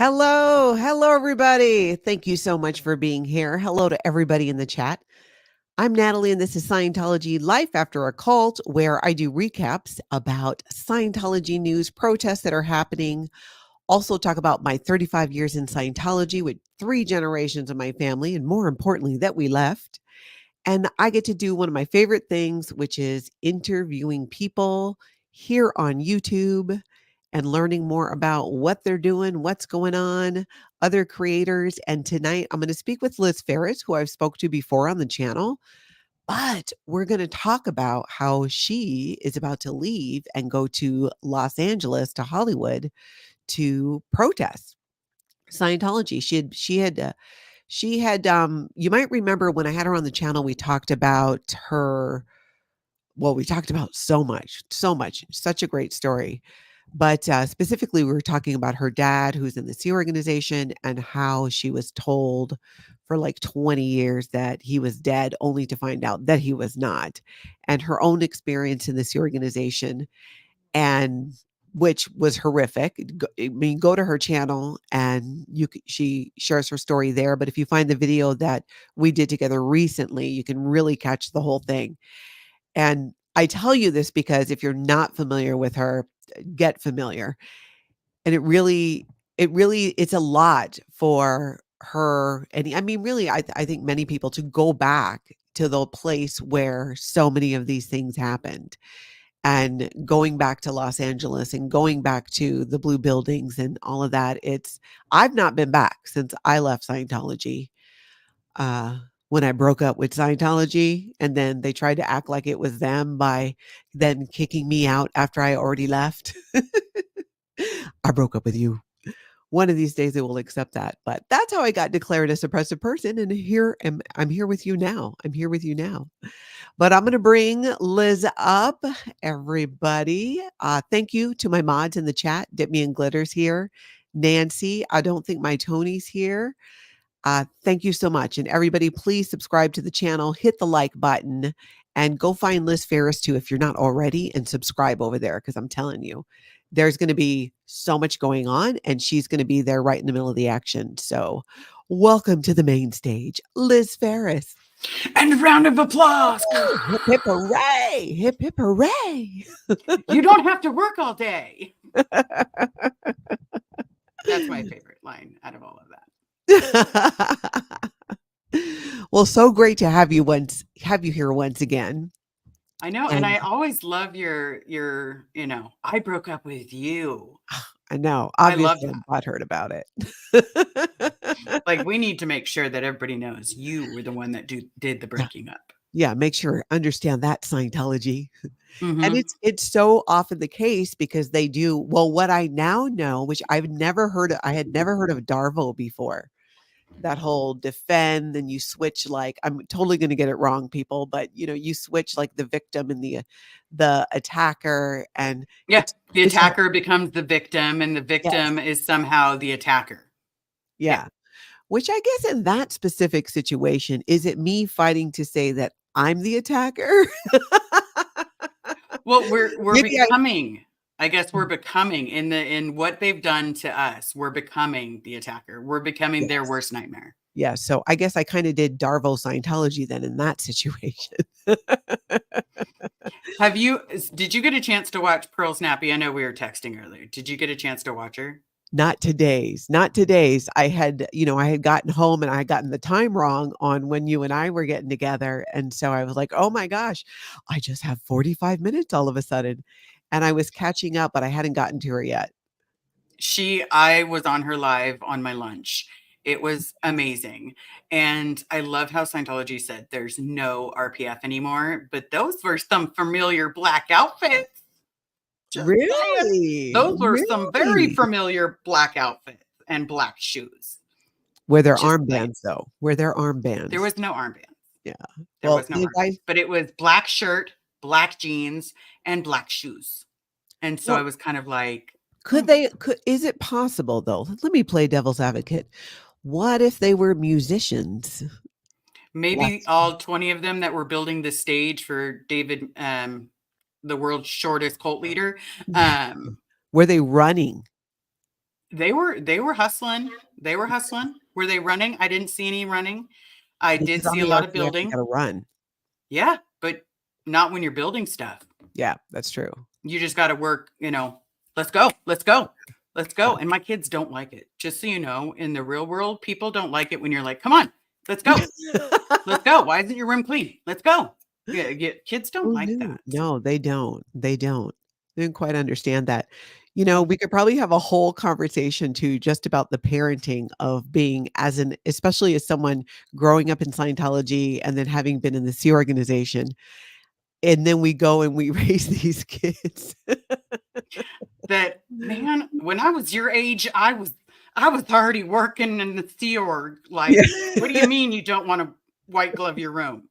Hello, everybody. Thank you so much for being here. Hello to everybody in the chat. I'm Natalie, and this is Scientology Life After a Cult, where I do recaps about Scientology news, protests that are happening. Also, talk about my 35 years in Scientology with 3 generations of my family, and more importantly, that we left. And I get to do one of my favorite things, which is interviewing people here on YouTube and learning more about what they're doing, what's going on, other creators. And tonight I'm going to speak with Liz Ferris, who I've spoke to before on the channel. But we're going to talk about how she is about to leave and go to Los Angeles, to Hollywood, to protest Scientology. She had you might remember when I had her on the channel, we talked about her. Well, we talked about so much, such a great story. But specifically, we were talking about her dad, who's in the Sea Organization, and how she was told for like 20 years that he was dead, only to find out that he was not, and her own experience in the Sea Organization, and which was horrific. I mean, go to her channel and she shares her story there. But if you find the video that we did together recently, you can really catch the whole thing. And I tell you this because if you're not familiar with her, get familiar. And it's a lot for her. And I mean, really, I think many people to go back to the place where so many of these things happened, and going back to Los Angeles and going back to the blue buildings and all of that. I've not been back since I left Scientology. When I broke up with Scientology, and then they tried to act like it was them by then kicking me out after I already left. I broke up with you. One of these days they will accept that. But that's how I got declared a suppressive person. And I'm here with you now. I'm here with you now. But I'm going to bring Liz up, everybody. Thank you to my mods in the chat. Dip Me and Glitters here. Nancy, I don't think my Tony's here. Thank you so much. And everybody, please subscribe to the channel, hit the like button, and go find Liz Ferris too if you're not already, and subscribe over there, because I'm telling you, there's going to be so much going on, and she's going to be there right in the middle of the action. So welcome to the main stage, Liz Ferris. And a round of applause. Hip, hip, hooray. Hip, hip, hooray. You don't have to work all day. That's my favorite line out of all of that. Well, so great to have you here once again. I know, and I always love your I broke up with you. I know. Obviously, I'm butthurt about it. Like, we need to make sure that everybody knows you were the one that did the breaking up. Yeah, make sure understand that, Scientology. Mm-hmm. And it's so often the case because they do. Well, what I now know, which I had never heard of Darvo before. That whole defend, and you switch, like, I'm totally going to get it wrong, people, but you switch like the victim and the attacker, and the attacker becomes the victim, and the victim is somehow the attacker. Yeah. Which I guess in that specific situation, is it me fighting to say that I'm the attacker? Well, we're becoming. I guess we're becoming in what they've done to us. We're becoming the attacker. We're becoming their worst nightmare. Yeah. So I guess I kind of did Darvo Scientology then in that situation. Did you get a chance to watch Pearl Snappy? I know we were texting earlier. Did you get a chance to watch her? Not today's. I had gotten home and I had gotten the time wrong on when you and I were getting together. And so I was like, oh my gosh, I just have 45 minutes all of a sudden. And I was catching up, but I hadn't gotten to her yet. I was on her live on my lunch. It was amazing. And I love how Scientology said there's no RPF anymore, but those were some familiar black outfits. Really? Those were some very familiar black outfits and black shoes. Were there armbands though? Were there armbands? There was no armbands. Yeah. There was no armbands, but it was black shirt, black jeans, and black shoes. And so I was kind of like, is it possible though? Let me play devil's advocate. What if they were musicians? Maybe all 20 of them that were building the stage for David, the world's shortest cult leader. Were they running? They were hustling. They were hustling. Were they running? I didn't see any running. I did Because on see a the lot of RPF, you building. gotta run. Yeah, but not when you're building stuff. Yeah, that's true. You just got to work, let's go, let's go, let's go. And my kids don't like it. Just so you know, in the real world, people don't like it when you're like, come on, let's go. Let's go. Why isn't your room clean? Let's go. Yeah, kids don't Who like knew? that. No, they don't. They don't. They didn't quite understand that. You know, Mm. we could probably have a whole conversation too just about the parenting of being as an especially as someone growing up in Scientology and then having been in the Sea organization, and then we go and we raise these kids. That man, when I was your age, I was already working in the Sea Org. Yeah. Like, what do you mean you don't want to white glove your room?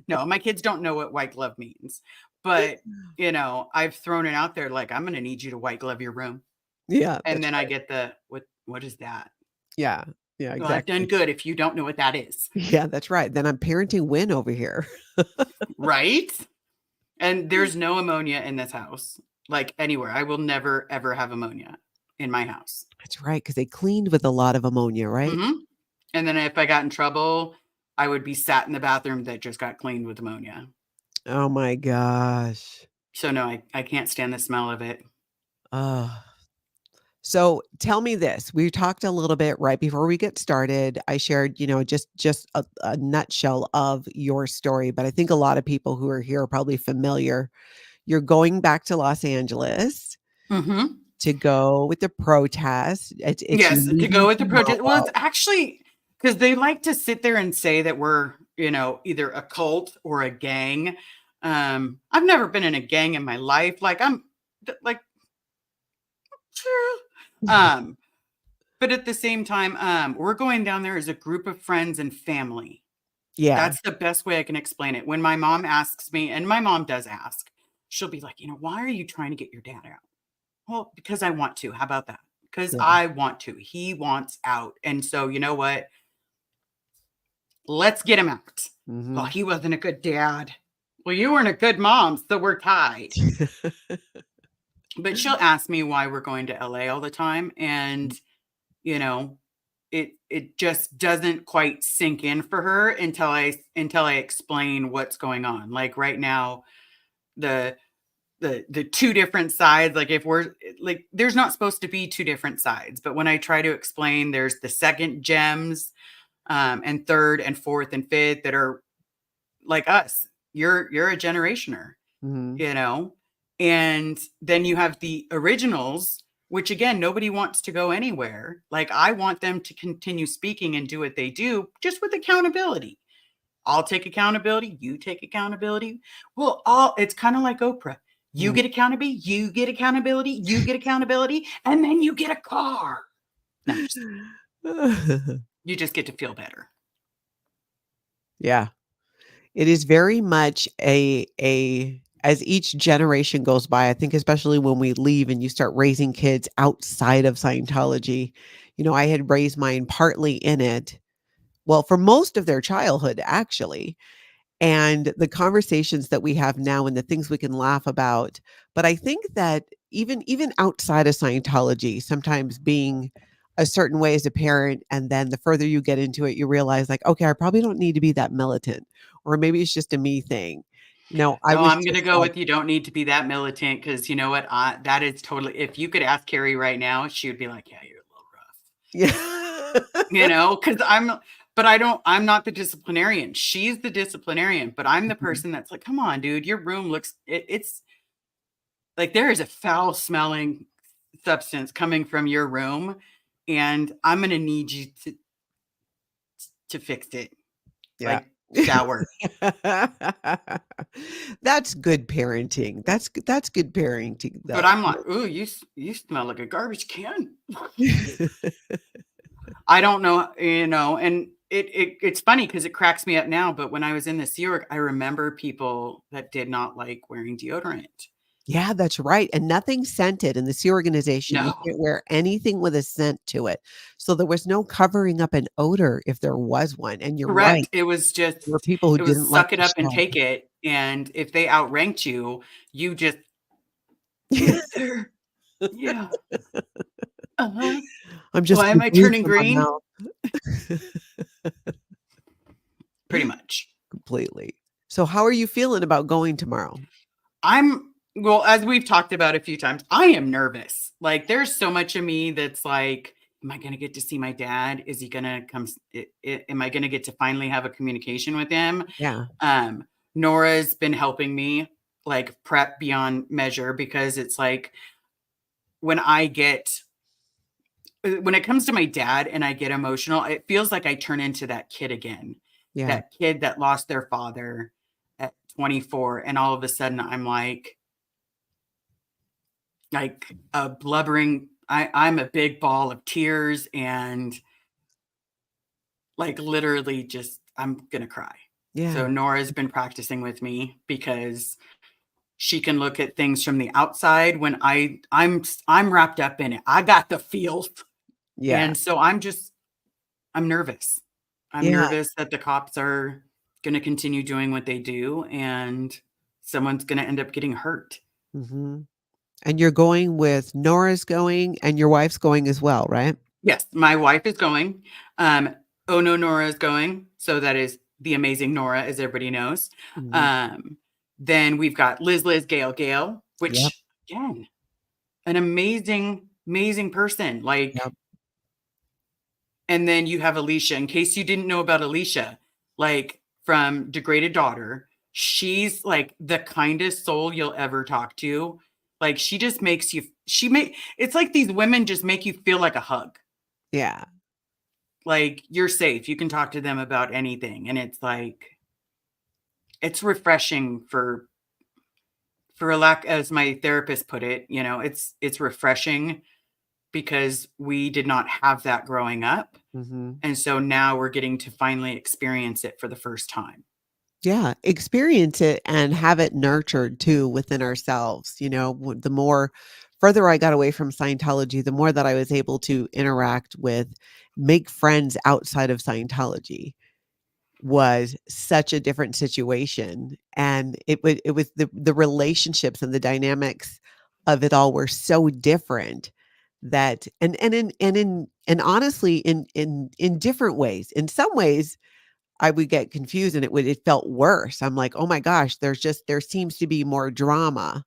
No, my kids don't know what white glove means. But, I've thrown it out there like, I'm gonna need you to white glove your room. Yeah, And that's then I right. get the what is that? Yeah. Yeah, Well, I've done exactly. good if you don't know what that is. Yeah, that's right. Then I'm parenting win over here. Right? And there's no ammonia in this house. Like anywhere. I will never ever have ammonia in my house. That's right, because they cleaned with a lot of ammonia, right? Hmm. And then if I got in trouble, I would be sat in the bathroom that just got cleaned with ammonia. Oh my gosh. So no, I can't stand the smell of it. Oh. So tell me this. We talked a little bit right before we get started. I shared, just a nutshell of your story, but I think a lot of people who are here are probably familiar. You're going back to Los Angeles Hmm. to go with the protest. It's you Yes, to go leaving with the protest. Well, it's tomorrow. actually because they like to sit there and say that we're, either a cult or a gang. I've never been in a gang in my life. Like like, um, but at the same time, we're going down there as a group of friends and family. Yeah. That's the best way I can explain it. When my mom asks me, and my mom does ask, she'll be like, why are you trying to get your dad out? Well, because I want to. How about that? Because Yeah. I want to. He wants out. And so, you know what? Let's get him out. Well, Mhm. he wasn't a good dad. Well, you weren't a good mom, so we're tied. But she'll ask me why we're going to LA all the time. And, you know, it just doesn't quite sink in for her until I explain what's going on. Like right now, the the two different sides, like if we're like there's not supposed to be two different sides, but when I try to explain, there's the second gems, and third and fourth and fifth that are like us. You're a generationer, Mhm. you know and then you have the originals, which again, nobody wants to go anywhere. Like, I want them to continue speaking and do what they do, just with accountability. I'll take accountability, you take accountability. Well, all it's kind of like Oprah. You Mhm. get accountability, you get accountability, you get accountability, and then you get a car. No, I'm just you just get to feel better. Yeah. It is very much a as each generation goes by, I think especially when we leave and you start raising kids outside of Scientology, I had raised mine partly in it. Well, for most of their childhood, actually. And the conversations that we have now and the things we can laugh about. But I think that even outside of Scientology, sometimes being a certain way as a parent, and then the further you get into it, you realize like, okay, I probably don't need to be that militant, or maybe it's just a me thing. I No, was I'm gonna just go like, with you don't need to be that militant, because you know what? That is totally, if you could ask Carrie right now, she would be like, yeah, you're a little rough. yeah. Because I'm not the disciplinarian. She's the disciplinarian, but I'm the Mhm. person that's like, come on, dude, your room it's like there is a foul smelling substance coming from your room, and I'm gonna need you to fix it. Yeah. Like, shower. That's good parenting. That's good parenting, But though. I'm like, ooh, you smell like a garbage can. I don't know, and it's funny because it cracks me up now. But when I was in the Sea Org, I remember people that did not like wearing deodorant. Yeah, that's right, and nothing scented in the Sea organization. You No, can't wear anything with a scent to it. So there was no covering up an odor if there was one, and you're right. correct. It was There were just, people who it was didn't like suck it to up and shower. take it. And if they outranked you, you just get there. Yeah. Uh-huh. I'm just Why am gonna I breathe turning from my green? mouth. Pretty much. Completely. So how are you feeling about going tomorrow? Well, as we've talked about a few times, I am nervous. Like, there's so much of me that's like, am I going to get to see my dad? Is he going to come? Am I going to get to finally have a communication with him? Yeah. Um, Nora's been helping me like prep beyond measure, because it's like when when it comes to my dad and I get emotional, it feels like I turn into that kid again, Yeah. that kid that lost their father at 24. And all of a sudden I'm like a blubbering, I'm a big ball of tears, and like literally just, I'm going to cry. Yeah. So Nora's been practicing with me because she can look at things from the outside when I'm wrapped up in it. I got the feels. Yeah. And so I'm nervous. I'm Yeah. nervous that the cops are going to continue doing what they do, and someone's going to end up getting hurt. Mhm. And you're going with Nora's going and your wife's going as well, right? Yes, my wife is going. Um, oh no, Nora is going. So that is the amazing Nora, as everybody knows. Mhm. Um, then we've got Liz, Gail, Yep. which again, an amazing, amazing person. Yep. Like, and then you have Alicia. In case you didn't know about Alicia, like from Degraded Daughter, she's like the kindest soul you'll ever talk to. Like, she just makes you, it's like these women just make you feel like a hug. Yeah. Like, you're safe. You can talk to them about anything. And it's like, it's refreshing for a lack, as my therapist put it, it's refreshing because we did not have that growing up. Mhm. And so now we're getting to finally experience it for the first time. Yeah, experience it and have it nurtured too within ourselves, the more further I got away from Scientology, the more that I was able to interact with, make friends outside of Scientology was such a different situation, and it was the relationships and the dynamics of it all were so different that and honestly in different ways. In some ways I would get confused and it felt worse. I'm like, "Oh my gosh, there seems to be more drama."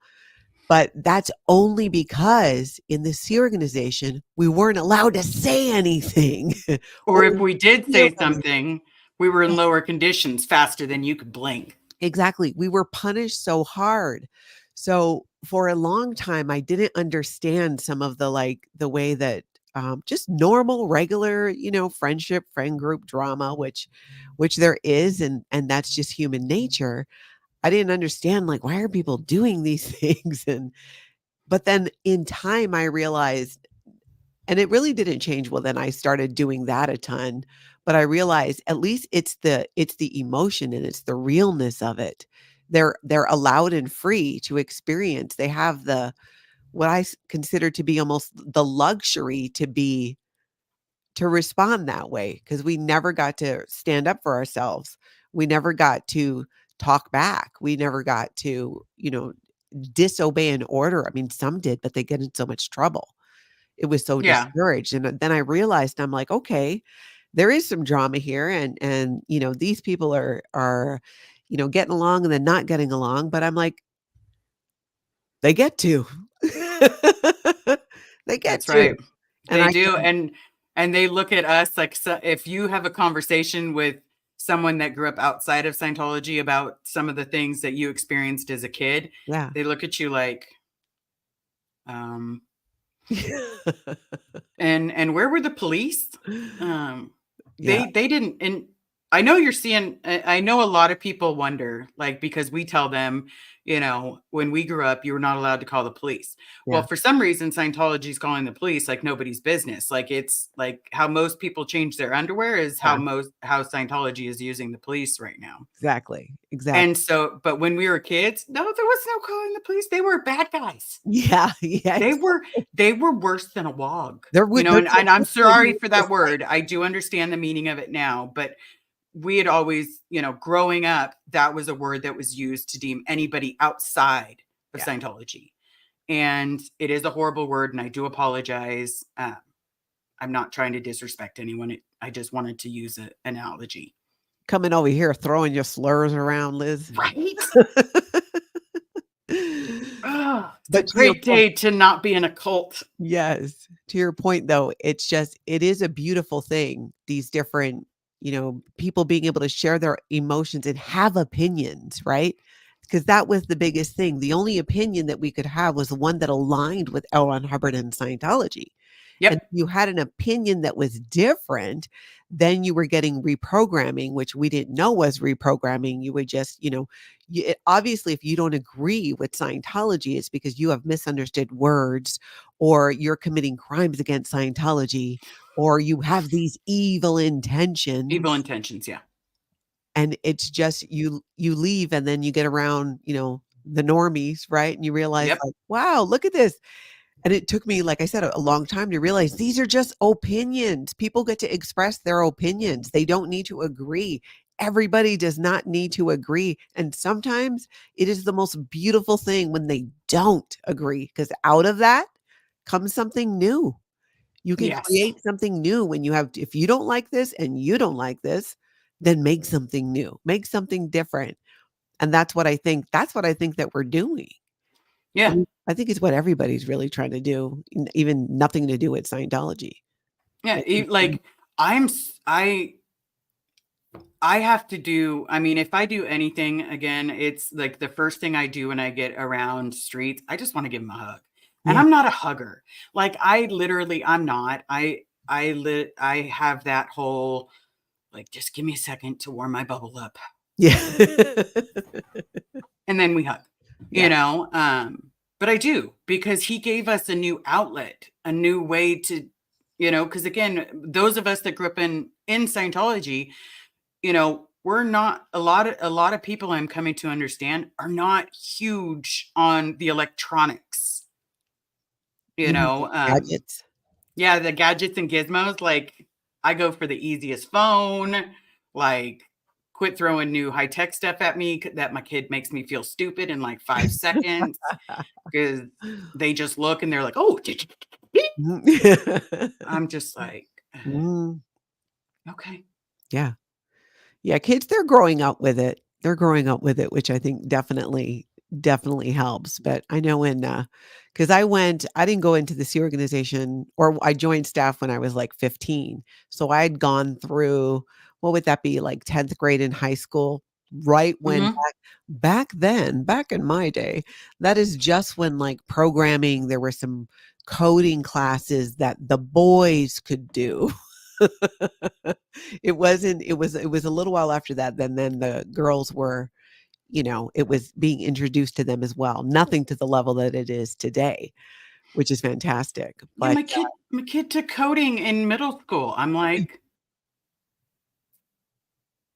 But that's only because in the Sea organization, we weren't allowed to say anything Or or if we did feel say anything. something, we were in lower conditions faster than you could blink. Exactly. We were punished so hard. So for a long time, I didn't understand some of the way that just normal, regular, friendship, friend group drama, which there is, and that's just human nature. I didn't understand like why are people doing these things, and but then in time I realized, and it really didn't change. Well, then I started doing that a ton, but I realized at least it's the emotion and it's the realness of it. They're allowed and free to experience. They have the what consider to be almost the luxury to respond that way because we never got to stand up for ourselves. We never got to talk back. We never got to, disobey an order. I mean, some did, but they get in so much trouble. It was so Yeah, discouraged, and then I realized, I'm like, "Okay, there is some drama here, and, these people are, getting along and then not getting along," but I'm like, "They get to." They get that's to, right. and They I do. can And they look at us like, so if you have a conversation with someone that grew up outside of Scientology about some of the things that you experienced as a kid, yeah. they look at you like, um, and where were the police? Um, Yeah, they didn't. And I know you're seeing, I know a lot of people wonder, like, because we tell them, when we grew up, you were not allowed to call the police. Well, yeah, for some reason, Scientology is calling the police like nobody's business. Like, it's like how most people change their underwear is yeah, how Scientology is using the police right now. exactly, And exactly. so, but when we were kids, no, there was no calling the police. They were bad guys. Yeah, yeah, They exactly. were they were worse than a wog, They're and I'm sorry for that just word. I do understand the meaning of it now, but we had always, growing up, that was a word that was used to deem anybody outside of yeah, Scientology. and it is a horrible word, and I do apologize. I'm not trying to disrespect anyone. I just wanted to use an analogy. Coming over here throwing your slurs around, Liz. Right? Oh, it's a But to your great point, day to not be in a cult. yes, to your point though, it is a beautiful thing, these different, people being able to share their emotions and have opinions, right? Because that was the biggest thing. The only opinion that we could have was the one that aligned with L. Ron Hubbard and Scientology. And Yep. you had an opinion that was different, then you were getting reprogramming, which we didn't know was reprogramming. You would just, obviously, if you don't agree with Scientology, it's because you have misunderstood words, or you're committing crimes against Scientology, or you have these evil Evil intentions. intentions. Yeah. And it's just you leave and then you get around, the normies, right? And you realize Yep. like, wow, look at this. And it took me, like I said, a long time to realize these are just opinions. People get to express their opinions. They don't need to agree. Everybody does not need to agree. And sometimes it is the most beautiful thing when they don't agree, because out of that comes something new. You can Yes. create something new when if you don't like this and you don't like this, then make something new, make something different. And that's what I think that we're doing. Yeah. I think it's what everybody's really trying to do, even nothing to do with Scientology. Yeah. I think Like I have to do, I mean, if I do anything again, it's like the first thing I do when I get around streets, I just want to give them a hug. And yeah. I'm not a hugger. Like I'm not. I have that whole like just give me a second to warm my bubble up Yeah. and then we hug. You Yeah. know, but I do because he gave us a new outlet, a new way to, because again, those of us that grew up in Scientology, we're not a lot of people I'm coming to understand are not huge on the electronics, you You mean know. gadgets? Yeah, the gadgets and gizmos, like I go for the easiest phone, like quit throwing new high-tech stuff at me that my kid makes me feel stupid in like 5 seconds because they just look and they're like, oh, I'm just like, Mm, okay. yeah. Yeah, kids, they're growing up with it. They're growing up with it, which I think definitely helps. But I know because I didn't go into the Sea organization, or I joined staff when I was like 15. So I had gone through, what would that be, like 10th grade in high school, right when Hmm. back in my day, that is just when like programming, there were some coding classes that the boys could do. It was a little while after that, then the girls were, it was being introduced to them as well. Nothing to the level that it is today, which is fantastic. Yeah, But my kid took coding in middle school. I'm like,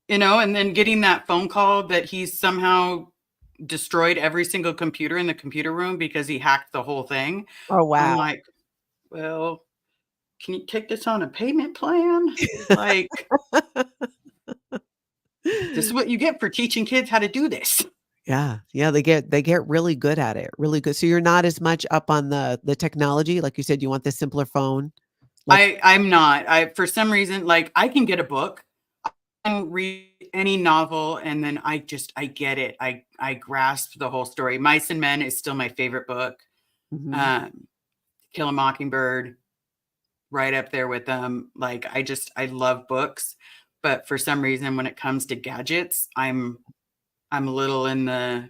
and then getting that phone call that he's somehow destroyed every single computer in the computer room because he hacked the whole thing. oh I'm wow. like, well, can you take this on a payment plan? Like, this is what you get for teaching kids how to do this. Yeah, yeah, they get really good at it, really good. So you're not as much up on the technology, like you said, you want the simpler phone, like I'm not. I for some reason, like I can get a book, I can read any novel, and then I get it. I grasp the whole story. Mice and Men is still my favorite book. mhm. Um, Kill a Mockingbird, right up there with them. Like I love books, but for some reason when it comes to gadgets, I'm a little in the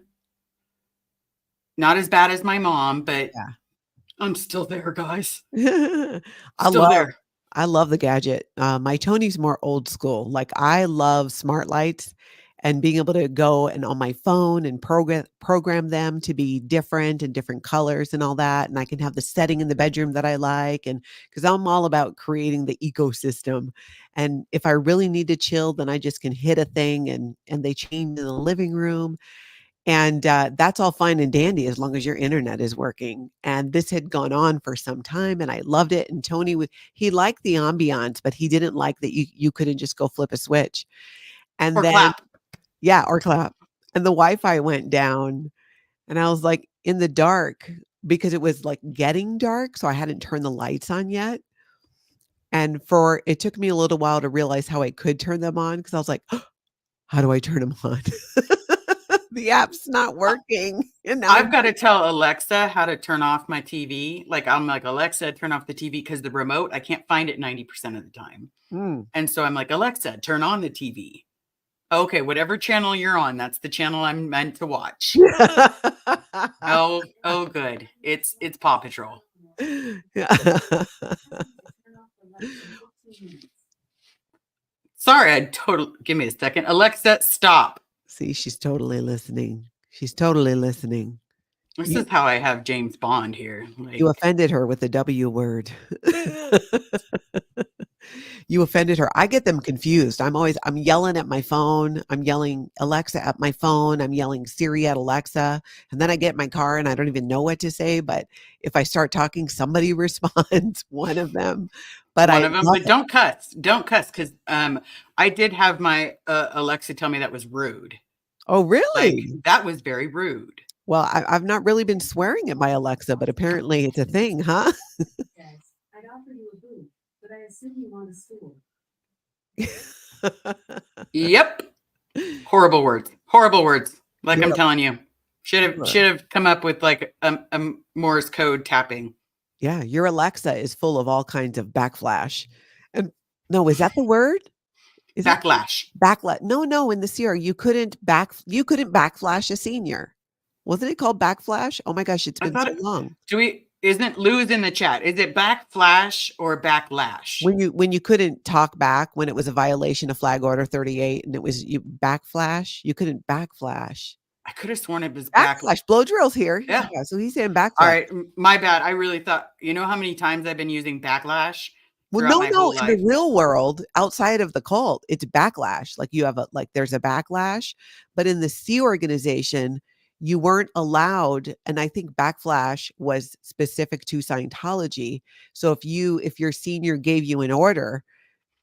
not as bad as my mom, but Yeah. I'm still there, guys. I Still love there. I love the gadget. My Tony's more old school. Like, I love smart lights and being able to go and on my phone and program them to be different and different colors and all that, and I can have the setting in the bedroom that I like, and because 'cause I'm all about creating the ecosystem, and if I really need to chill, then I just can hit a thing and they change in the living room. And, that's all fine and dandy as long as your internet is working, and this had gone on for some time, and I loved it, and Tony would he liked the ambiance, but he didn't like that you couldn't just go flip a switch, and Or then clap. yeah, or clap, and the Wi-Fi went down, and I was like, in the dark, because it was like getting dark. So I hadn't turned the lights on yet. And it took me a little while to realize how I could turn them on because I was like, how do I turn them on? The app's not working. And now I've got to tell Alexa how to turn off my TV. Like, I'm like, Alexa, turn off the TV, because the remote, I can't find it 90% of the time. Mm. And so I'm like, Alexa, turn on the TV. Okay, whatever channel you're on, that's the channel I'm meant to watch. Oh, good. It's Paw Patrol. Yeah. Sorry, I totally, give me a second. Alexa, stop. See, she's totally listening. She's totally listening. This is how I have James Bond here. You Like, offended her with the W word. You offended her. I get them confused. I'm yelling at my phone. I'm yelling Alexa at my phone. I'm yelling Siri at Alexa. And then I get in my car and I don't even know what to say. But if I start talking, somebody responds, one of them. But one I of them, love but don't cuss. Don't cuss, because I did have my Alexa tell me that was rude. Oh, Like, really? that was very rude. Well, I've not really been swearing at my Alexa, but apparently it's a thing, huh? Yes, I'd offer you a booth, but I assume you want a stool. Yep. Horrible words. Horrible words. Like, You're I'm a- telling you. Should have come up with like a Morse code tapping. Yeah, your Alexa is full of all kinds of backflash. And no, is that the word? Is that Backlash. backflash? No, in the Sierra, you couldn't backflash a senior. Wasn't it called backflash? Oh my gosh, it's I been thought so it, long. isn't Lou's in the chat? Is it backflash or backlash? When you couldn't talk back when it was a violation of flag order 38 and it was you backflash, you couldn't backflash. I could have sworn it was Backflash. Blow drill's here. Yeah. So he's saying All backflash. right, my bad. I really thought, you know how many times I've been using backlash Well, throughout my no, whole in life? the real world, outside of the cult, it's backlash. Like you have there's a backlash, but in the C organization, you weren't allowed. And I think backflash was specific to Scientology. So if your senior gave you an order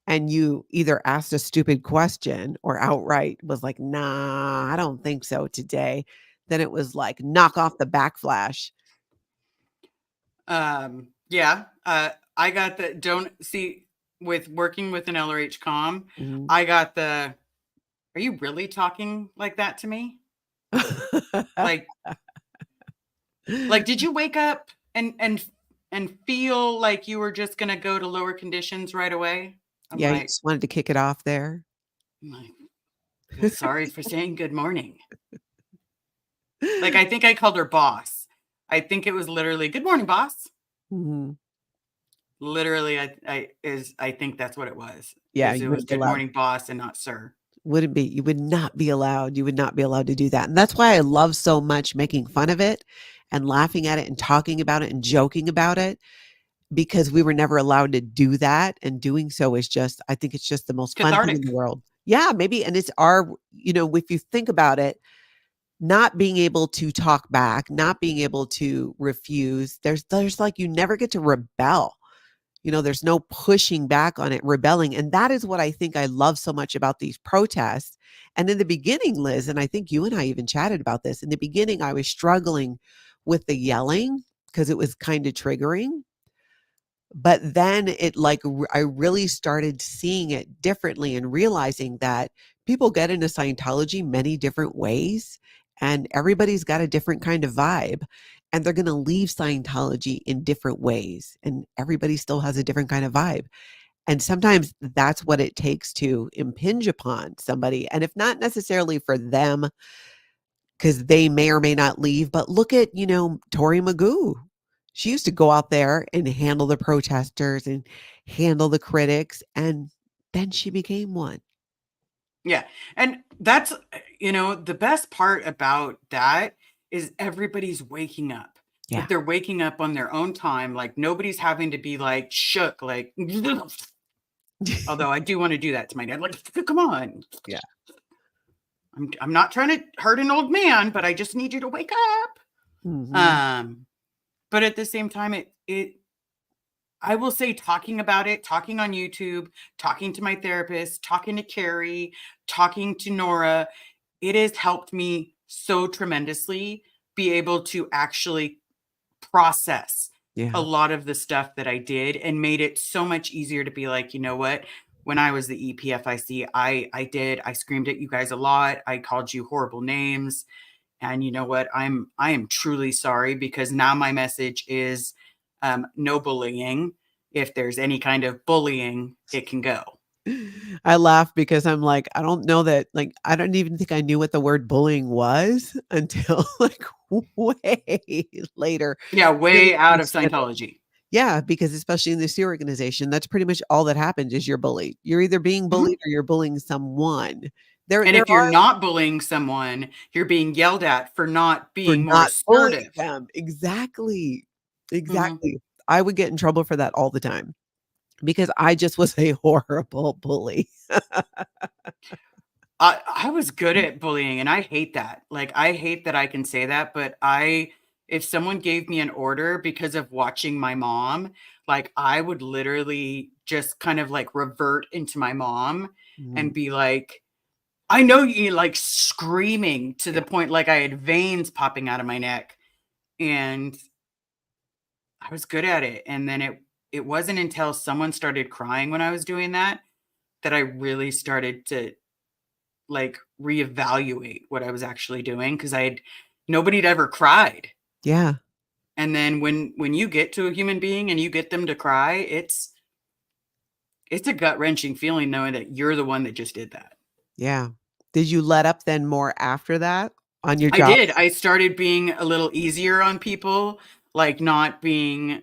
and you either asked a stupid question or outright was like, nah, I don't think so today, then it was like, knock off the backflash. Yeah. I got the, don't see, with working with an LRH com, Mhm. I got the, are you really talking like that to me? Like, did you wake up and feel like you were just gonna go to lower conditions right away? I'm Yeah, you like, just wanted to kick it off there. well, sorry for saying good morning. Like, I think I called her boss. I think it was literally, good morning, boss. Mhm. Literally, I think that's what it was. Yeah, It you was wouldn't be good allowed. morning, boss, and not sir. You would not be allowed. You would not be allowed to do that. And that's why I love so much making fun of it and laughing at it and talking about it and joking about it, because we were never allowed to do that. And doing so is just, I think it's just the most fun thing in the Cathartic. world. Yeah, maybe. And it's if you think about it, not being able to talk back, not being able to refuse, there's like, you never get to rebel. There's no pushing back on it, rebelling. And that is what I think I love so much about these protests. And in the beginning, Liz, and I think you and I even chatted about this, in the beginning, I was struggling with the yelling because it was kind of triggering. But then I really started seeing it differently and realizing that people get into Scientology many different ways, and everybody's got a different kind of vibe, and they're going to leave Scientology in different ways, and everybody still has a different kind of vibe. And sometimes that's what it takes to impinge upon somebody. And if not necessarily for them, because they may or may not leave, but look at, Tori Magoo. She used to go out there and handle the protesters and handle the critics, and then she became one. Yeah. And that's, the best part about that is everybody's waking up. Yeah. But they're waking up on their own time. Like, nobody's having to be like shook, like, although I do want to do that to my dad. Like, come on. Yeah. I'm not trying to hurt an old man, but I just need you to wake up. Mhm. But at the same time, I will say, talking about it, talking on YouTube, talking to my therapist, talking to Carrie, talking to Nora, it has helped me so tremendously be able to actually process a Yeah. lot of the stuff that I did, and made it so much easier to be like, you know what? When I was the EPFIC, I screamed at you guys a lot. I called you horrible names. And you know what? I am truly sorry, because now my message is no bullying. If there's any kind of bullying, it can go. I laugh because I'm like, I don't know that, like, I don't even think I knew what the word bullying was until like way later. Yeah, Really way out of understand it. Scientology. Yeah, because especially in the SEAL organization, that's pretty much all that happens is you're bullied. You're either being Mhm. bullied or you're bullying someone. There And if you're are not bullying someone, you're being yelled at for not for being more not bullying assertive. them. Exactly. Mhm. Exactly. I would get in trouble for that all the time because I just was a horrible bully. I was good at bullying, and I hate that. Like, I hate that I can say that, but if someone gave me an order because of watching my mom, like, I would literally just kind of like revert into my mom Mhm. and be like, I know you, like screaming to the Yeah. point like I had veins popping out of my neck. And I was good at it. And then it wasn't until someone started crying when I was doing that that I really started to like reevaluate what I was actually doing, because nobody'd ever cried. Yeah. And then when you get to a human being and you get them to cry, it's a gut-wrenching feeling knowing that you're the one that just did that. Yeah. Did you let up then more after that on your I job? did. I started being a little easier on people, like not being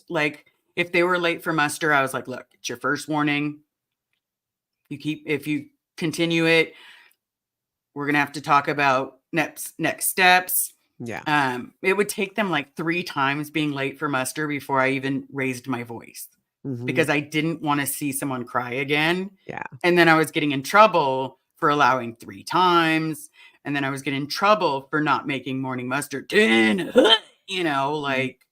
like, if they were late for muster, I was like, look, it's your first warning. If you continue it, we're gonna have to talk about next steps. Yeah. It would take them like 3 times being late for muster before I even raised my voice, Mhm. because I didn't want to see someone cry again. Yeah. And then I was getting in trouble for allowing 3 times. And then I was getting in trouble for not making morning muster 10, Mhm. like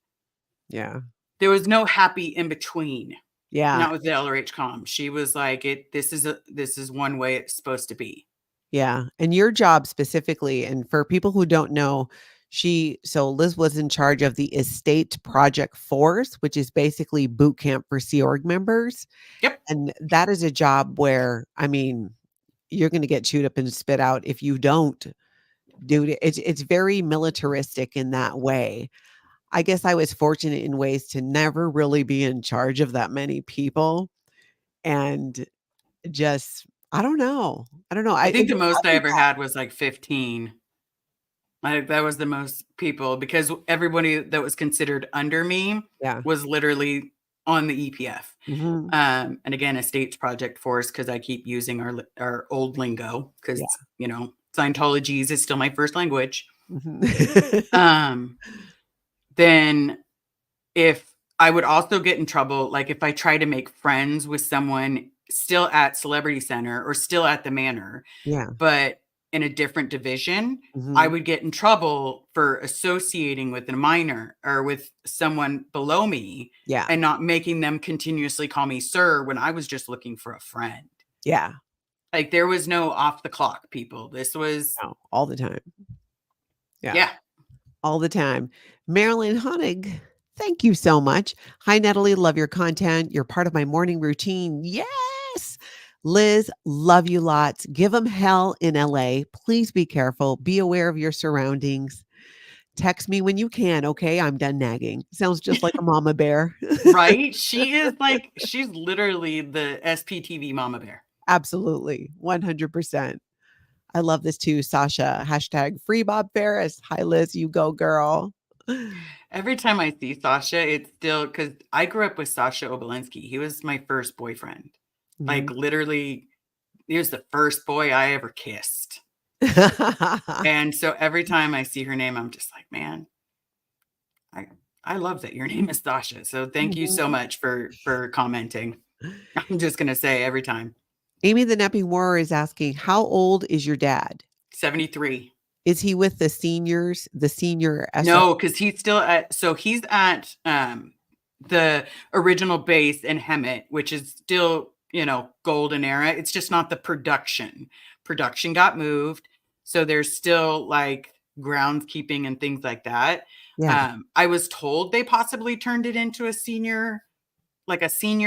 Yeah. there was no happy in between. Yeah. Not with the LRH comm. She was like, this is one way it's supposed to be. Yeah, and your job specifically, and for people who don't know, Liz was in charge of the Estate Project Force, which is basically boot camp for Sea Org members, Yep. and that is a job where, I mean, you're gonna get chewed up and spit out if you don't do it. It's very militaristic in that way. I guess I was fortunate in ways to never really be in charge of that many people, and just I don't know. I don't know. I I think it the just most taught I me ever had was like 15. Like, that was the most people, because everybody that was considered under me yeah. was literally on the EPF. Mhm. And again, Estates Project Force, because I keep using our old lingo, Yeah. because Scientology is still my first language. Mhm. Um, then if I would also get in trouble, like if I try to make friends with someone still at Celebrity Center or still at the Manor, Yeah. but in a different division, I Mhm. would get in trouble for associating with a minor or with someone below me Yeah. and not making them continuously call me sir when I was just looking for a friend. Yeah. Like, there was no off the clock, people. This was, No, all the time. Yeah, yeah. all the time. Marilyn Honig, thank you so much. Hi, Natalie. Love your content. You're part of my morning routine. Yes. Liz, love you lots. Give them hell in LA. Please be careful. Be aware of your surroundings. Text me when you can. Okay. I'm done nagging. Sounds just like a mama bear. Right? She's literally the SPTV mama bear. Absolutely. 100%. I love this too, Sasha. Hashtag free Bob Ferris. Hi, Liz. You go, girl. Every time I see Sasha, it's still because I grew up with Sasha Obolensky. He was my first boyfriend. Like, Mhm. literally, he was the first boy I ever kissed. And so every time I see her name, I'm just like, man, I I love that your name is Sasha. So thank you so Mhm. much for commenting. I'm just gonna say every time. Amy the Napping Warrior is asking, how old is your dad? 73. Is he with the seniors, the senior SO? No, because he's at the original base in Hemet, which is still, golden era. It's just not the production. Production got moved. So there's still like groundskeeping and things like that. Yeah. I was told they possibly turned it into a senior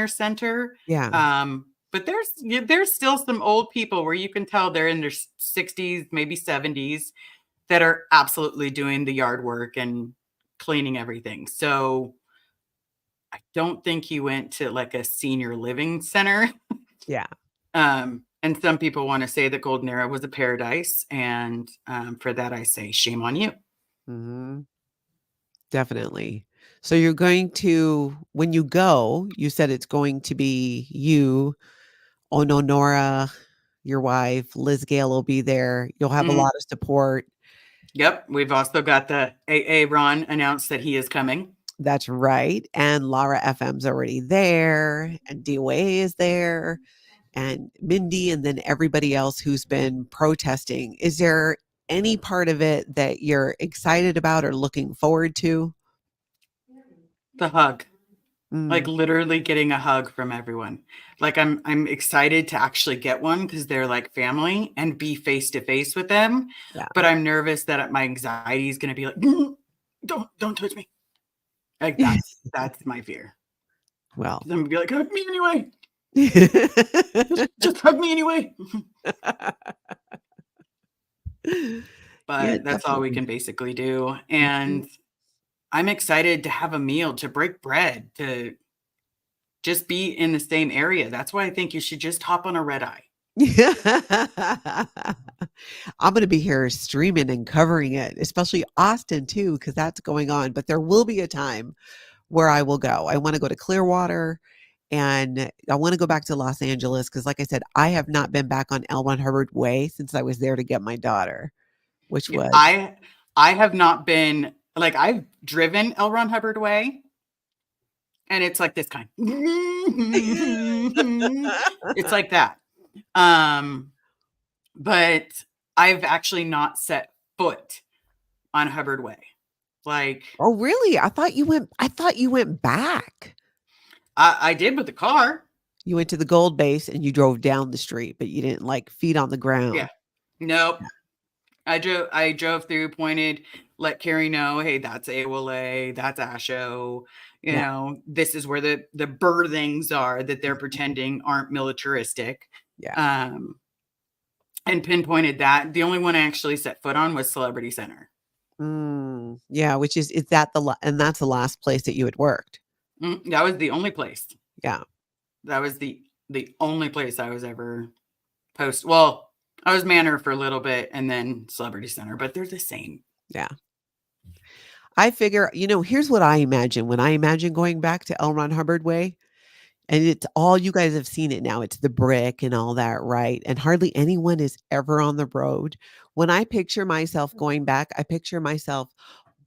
center. Yeah. But there's still some old people where you can tell they're in their 60s, maybe 70s, that are absolutely doing the yard work and cleaning everything. So I don't think he went to like a senior living center. Yeah. And some people want to say that Golden Era was a paradise. And for that, I say shame on you. Hmm. Definitely. So you're going to, when you go, you said it's going to be you, Ononora, your wife, Liz Gale will be there. You'll have a Mhm. lot of support. Yep. We've also got the AA Ron announced that he is coming. That's right. And Laura FM's already there, and DOA is there, and Mindy, and then everybody else who's been protesting. Is there any part of it that you're excited about or looking forward to? The hug. Like Mm, literally getting a hug from everyone. Like I'm excited to actually get one because they're like family and be face to face with them. yeah. But I'm nervous that my anxiety is gonna be like, "Mm, don't touch me." Like that's my fear. Well. I'm gonna be like, hug me anyway. Just hug me anyway. Yeah, But that's all we definitely. can basically do. Mhm. And I'm excited to have a meal, to break bread, to just be in the same area. That's why I think you should just hop on a red eye. I'm gonna be here streaming and covering it, especially Austin too, because that's going on. But there will be a time where I will go. I wanna go to Clearwater, and I wanna go back to Los Angeles because, like I said, I have not been back on L. Ron Hubbard Way since I was there to get my daughter, which Yeah, was I have not been like I've driven L. Ron Hubbard Way, and it's like this kind. It's like that. Um, but I've actually not set foot on Hubbard Way. Like Oh, really? I thought you went back. I did with the car. You went to the Gold Base and you drove down the street, but you didn't, like, feet on the Yeah. ground. Nope. Yeah. I drove through, pointed, let Carrie know, hey, that's AWOLA, that's ASHO. You Yeah. know, this is where the birthings are that they're pretending aren't militaristic. Yeah. Um, and pinpointed that. The only one I actually set foot on was Celebrity Center. Yeah, which is that the la and that's the last place that you had worked? That was the only place. Yeah. That was the only place I was ever post. Well, I was Manor for a little bit and then Celebrity Center, but they're the same. Yeah. I figure, here's what I imagine when I imagine going back to L. Ron Hubbard Way, and it's all you guys have seen it now, it's the brick and all that, right? And hardly anyone is ever on the road. When I picture myself going back, I picture myself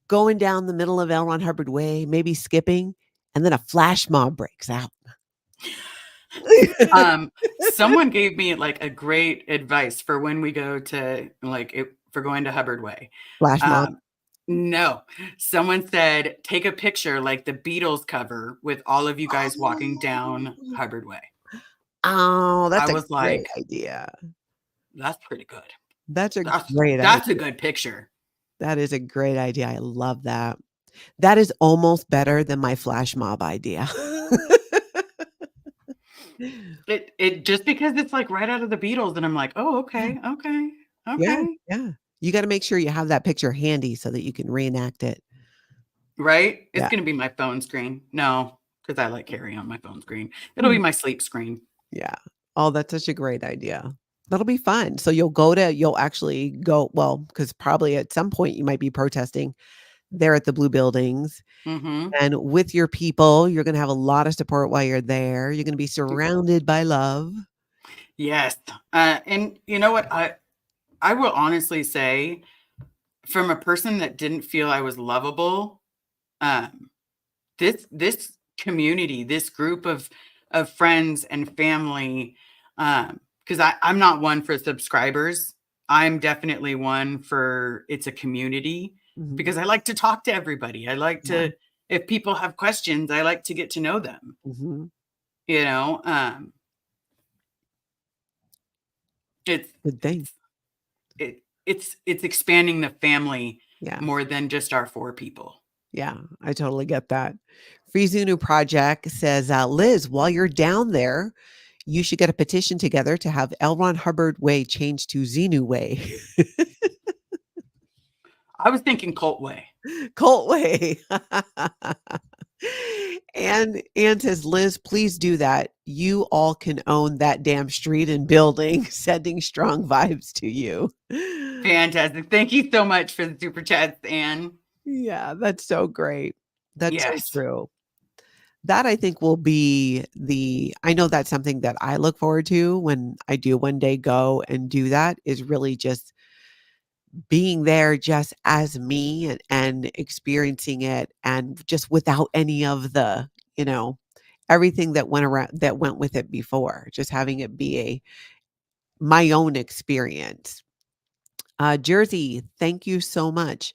going down the middle of L. Ron Hubbard Way, maybe skipping, and then a flash mob breaks out. Someone gave me like a great advice for when we go to for going to Hubbard Way. Flash mob? Um, no, someone said take a picture like the Beatles cover with all of you guys walking down Hubbard Way. Oh, I that's a was great like, idea. that's pretty good. That's a That's great that's a idea. good picture. That is a great idea. I love that. That is almost better than my flash mob idea. It just because it's like right out of the Beatles, and I'm like, oh, Yeah, okay, okay, yeah, okay. yeah. You gotta make sure you have that picture handy so that you can reenact it. Right? It's Yeah. gonna be my phone screen. No, because I like Carrie on my phone screen. It'll be Mm, my sleep screen. yeah. Oh, that's such a great idea. That'll be fun. So you'll actually go, well, because probably at some point you might be protesting there at the Blue Buildings. Mhm. And with your people, you're gonna have a lot of support while you're there. You're gonna be surrounded by love. Yes. And you know what? I will honestly say, from a person that didn't feel I was lovable, um, this community, this group of friends and family, because I'm not one for subscribers. I'm definitely one for it's a community Mhm. because I like to talk to everybody. I like Yeah. to, if people have questions, I like to get to know them. Mhm. You know, it's Good thing. it's it's expanding the family Yeah. more than just our 4 people. Yeah, I totally get that. Free Zunu Project says, Liz, while you're down there, you should get a petition together to have L. Ron Hubbard Way changed to Xenu Way. I was thinking Cult Way. Colt Way. And says, Liz, please do that. You all can own that damn street and building, sending strong vibes to you. Fantastic. Thank you so much for the super chats, Anne. Yeah, that's so great. That's so Yes. true. That I think will be I know that's something that I look forward to when I do one day go and do that, is really just being there just as me and experiencing it, and just without any of the, everything that went with it before, just having it be my own experience. Jersey, thank you so much.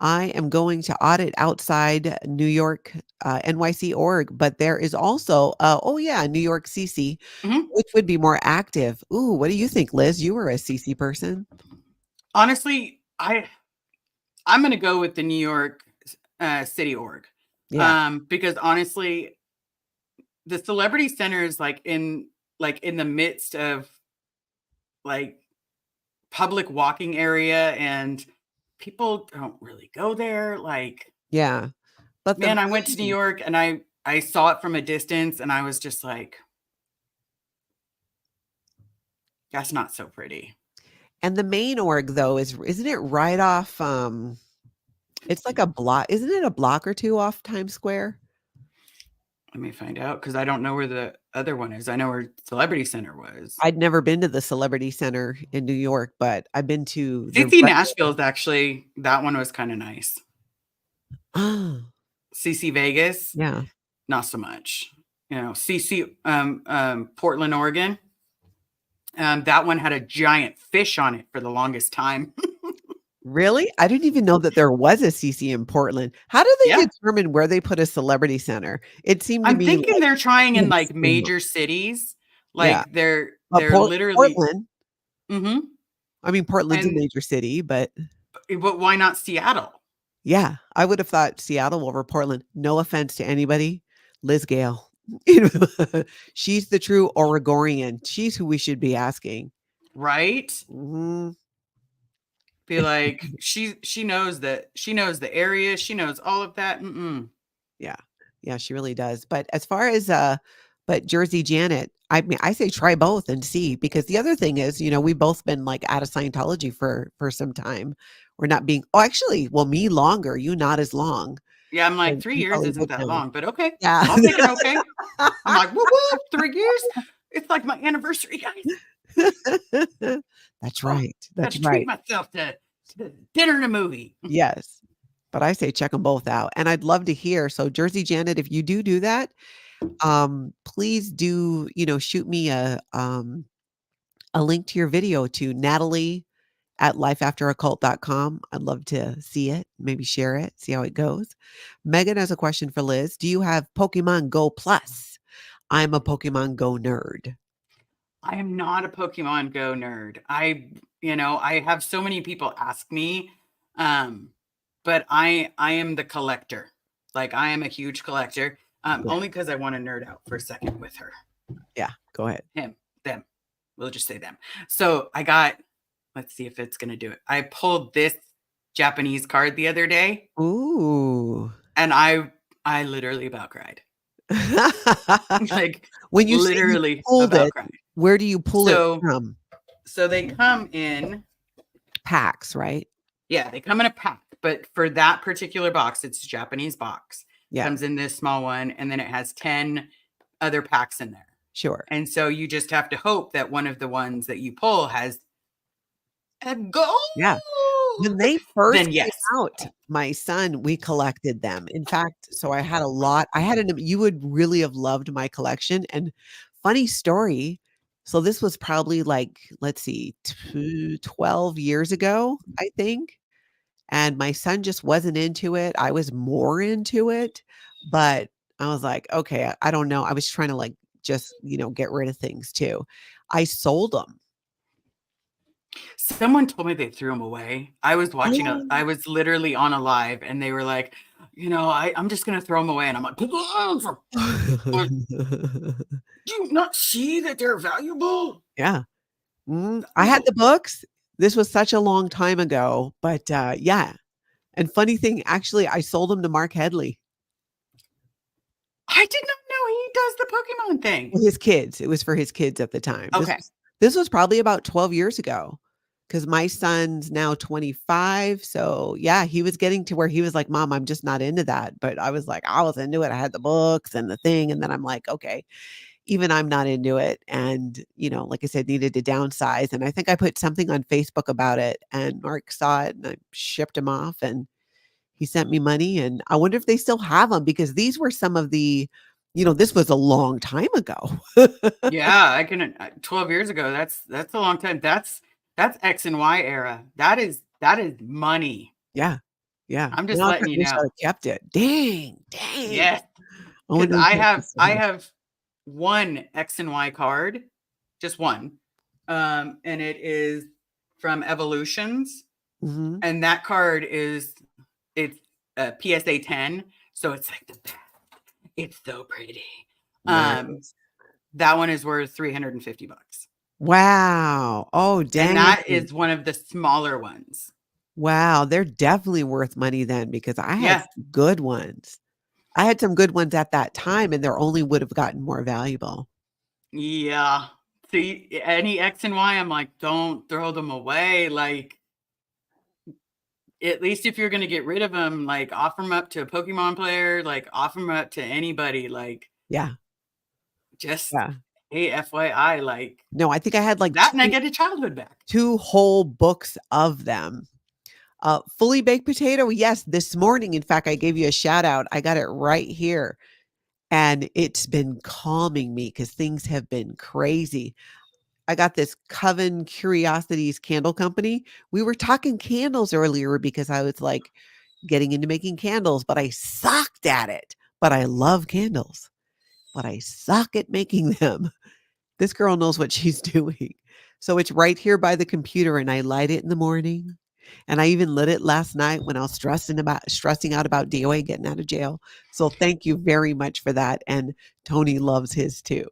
I am going to audit outside New York, NYC org, but there is also, New York CC, Mhm. which would be more active. Ooh, what do you think, Liz? You were a CC person. Honestly, I'm going to go with the New York City org. Yeah. Because honestly, the Celebrity Center is in the midst of like public walking area, and people don't really go there. Like, Yeah. But the man, I went to New main York and I saw it from a distance and I was just like, that's not so pretty. and the main org though isn't it right off, it's like a block, isn't it a block or two off Times Square? Let me find out, because I don't know where the other one is. I know where Celebrity Center was. I'd never been to the Celebrity Center in New York, but I've been to the CC Nashville is actually, that one was kind of nice. Oh, CC Vegas, yeah. not so much. CC Portland, Oregon. That one had a giant fish on it for the longest time. Really? I didn't even know that there was a CC in Portland. How do they Yeah. determine where they put a celebrity center? It seemed to I'm me thinking like they're trying in it's major cities. Yeah. Like they're But literally. Portland, Mhm. I mean, Portland's a And major city, but but why not Seattle? yeah, I would have thought Seattle over Portland. No offense to anybody. Liz Gale. She's the true Oregonian. She's who we should be asking. Right? Mhm. Be like, she knows that, she knows the area, she knows all of that. Yeah. Yeah, she really does. But as far as but Jersey Janet, I mean, I say try both and see, because the other thing is, we've both been like out of Scientology for some time. We're not being actually, well, me longer, you not as long. Yeah, I'm like, And 3 you years probably isn't book that now. long, but okay. Yeah. I'll take an okay. I'm like, whoop, whoop, 3 years? It's like my anniversary, guys. That's Oh, right. got That's to treat right. myself to dinner and a movie. Yes. But I say check them both out. And I'd love to hear. So Jersey Janet, if you do that, please do, shoot me a link to your video to Natalie at lifeafteraccult.com. I'd love to see it, maybe share it, see how it goes. Megan has a question for Liz. Do you have Pokemon Go Plus? I'm a Pokemon Go nerd. I am not a Pokemon Go nerd. I have so many people ask me, but I am the collector. Like, I am a huge collector. Yeah. Only because I want to nerd out for a second with her. Yeah, go ahead. Him, them. We'll just say them. So I got, let's see if it's gonna do it. I pulled this Japanese card the other day, Ooh. and I literally about cried. Like, When you say you literally pulled about it, cried. where do you pull it So from? so they come in, Packs, right? yeah, they come in a pack, but for that particular box, it's a Japanese box. Yeah, Comes in this small one, and then it has 10 other packs in there. sure. And so you just have to hope that one of the ones that you pull has a gold. Yeah. When they first Then came yes. out, my son, we collected them. In fact, so I had a lot. You would really have loved my collection. And funny story. So this was probably like, let's see, 12 years ago, I think. And my son just wasn't into it. I was more into it, but I was like, okay, I don't know. I was trying to like just, get rid of things too. I sold them. Someone told me they threw them away. I was watching I was literally on a live and they were like, I'm just going to throw them away. And I'm like, but do you not see that they're valuable? Yeah. I had the books. This was such a long time ago, but, yeah. And funny thing, actually, I sold them to Mark Headley. I did not know he does the Pokemon thing. Well, his kids. It was for his kids at the time. Okay. This was probably about 12 years ago, because my son's now 25, so, yeah, he was getting to where he was like, "Mom, I'm just not into that," but I was like, I was into it. I had the books and the thing, and then I'm like, "Okay." Even I'm not into it, and, like I said, needed to downsize, and I think I put something on Facebook about it, and Mark saw it, and I shipped him off, and he sent me money, and I wonder if they still have them, because these were some of the this was a long time ago. Yeah, I can 12 years ago. That's a long time. That's X and Y era. That is money. Yeah, yeah. I'm just Now I letting you wish I'd know. have kept it. Dang. Yes, I because wonder if they still I have have one X and Y card, just one. And it is from Evolutions. Mhm. And that card it's PSA 10. So it's like it's so pretty. Nice. That one is worth $350. Wow. Oh, And dang. that is one of the smaller ones. Wow, they're definitely worth money then, because I had Yeah. some good ones. I had some good ones at that time, and they're only would have gotten more valuable. Yeah. See, any X and Y, I'm like, don't throw them away. Like, at least if you're going to get rid of them, like, offer them up to a Pokemon player, like, offer them up to anybody. Like, Yeah, just, yeah. hey, FYI, like, No, I think I had, like, that and I get a childhood back. 2 whole books of them. Fully Baked Potato, yes, this morning, in fact, I gave you a shout out. I got it right here, and it's been calming me because things have been crazy. I got this Coven Curiosities candle company. We were talking candles earlier because I was, like, getting into making candles, but I sucked at it. But I love candles, but I suck at making them. This girl knows what she's doing. So it's right here by the computer, and I light it in the morning. And I even lit it last night when I was stressing out about DOA getting out of jail. So thank you very much for that. And Tony loves his too.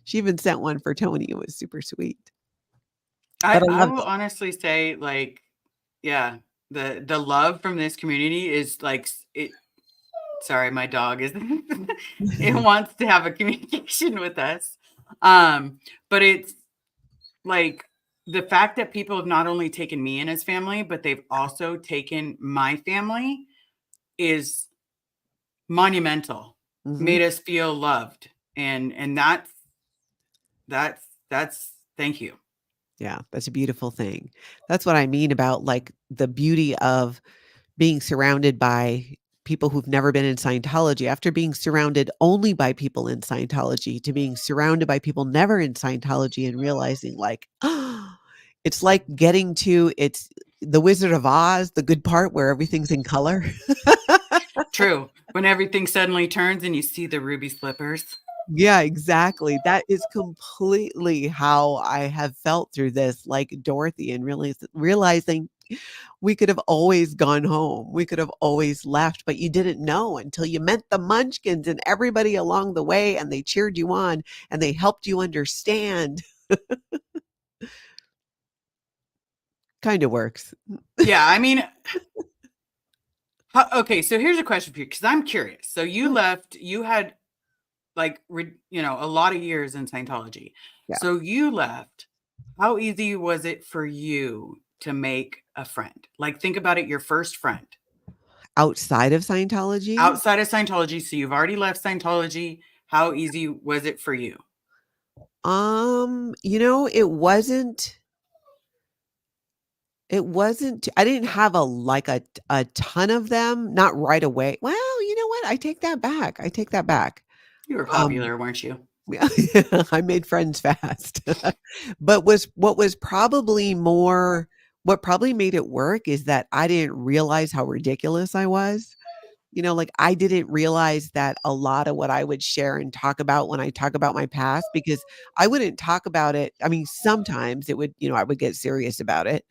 She even sent one for Tony. It was super sweet. But I I love will it. honestly say, like, yeah, the love from this community is like it. Sorry, my dog is it wants to have a communication with us. But it's like the fact that people have not only taken me in as family, but they've also taken my family is monumental. Mhm. Made us feel loved. And that's thank you. Yeah, that's a beautiful thing. That's what I mean about, like, the beauty of being surrounded by people who've never been in Scientology, after being surrounded only by people in Scientology, to being surrounded by people never in Scientology and realizing, like, it's like getting to it's The Wizard of Oz, the good part where everything's in color. True. When everything suddenly turns and you see the ruby slippers. Yeah, exactly. That is completely how I have felt through this, like Dorothy, and really realizing we could have always gone home. We could have always left, but you didn't know until you met the Munchkins and everybody along the way, and they cheered you on and they helped you understand. Kind of works. Yeah, I mean, okay, so here's a question for you because I'm curious. So you left, you had like a lot of years in Scientology. Yeah. So you left. How easy was it for you to make a friend? Like think about it, your first friend Outside of Scientology? outside of Scientology. So you've already left Scientology. How easy was it for you? It wasn't I didn't have a ton of them, not right away. Well, you know what? I take that back. I take that back. You were Um, popular, weren't you? yeah, I made friends fast. But what probably made it work is that I didn't realize how ridiculous I was. Like I didn't realize that a lot of what I would share and talk about when I talk about my past, because I wouldn't talk about it. I mean, sometimes it would, I would get serious about it,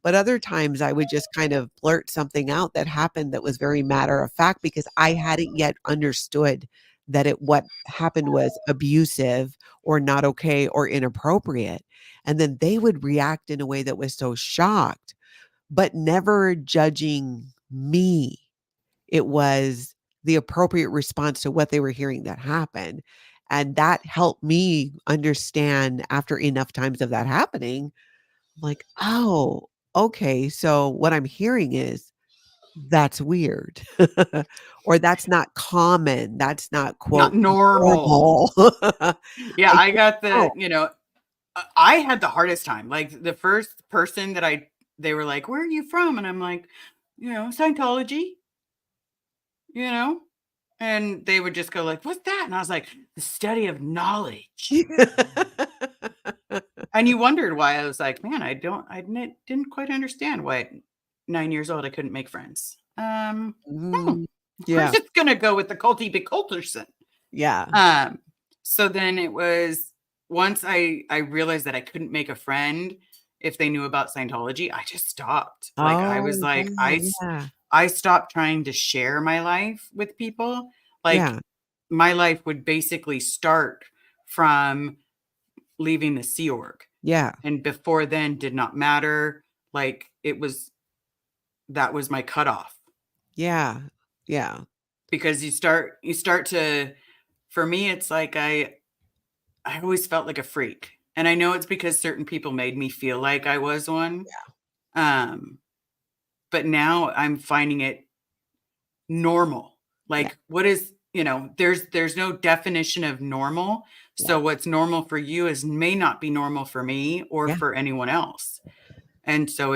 but other times I would just kind of blurt something out that happened that was very matter of fact because I hadn't yet understood that what happened was abusive or not okay or inappropriate. And then they would react in a way that was so shocked, but never judging me. It was the appropriate response to what they were hearing that happened. And that helped me understand after enough times of that happening, like, oh, okay. So what I'm hearing is that's weird, or that's not common. That's not Not quote normal. normal. Yeah, I I didn't got know. I had the hardest time. Like the first person they were like, "Where are you from?" And I'm like, Scientology, you know? And they would just go like, "What's that?" And I was like, "The study of knowledge." And you wondered why. I was like, "Man, didn't quite understand why at 9 years old I couldn't make friends." Mm, I'm yeah, just gonna go with the culty Culterson. yeah, So then it was once I realized that I couldn't make a friend if they knew about Scientology, I just stopped. Like I was oh, like, yeah, I stopped trying to share my life with people. Like yeah, my life would basically start from leaving the Sea Org. yeah, And before then did not matter. Like that was my cutoff. yeah, yeah, Because you start to for me, it's like I always felt like a freak. And I know it's because certain people made me feel like I was one. Um, but now I'm finding it normal. yeah, Like what is, there's no definition of normal. yeah, So what's normal for you is may not be normal for me or yeah, for anyone else. And so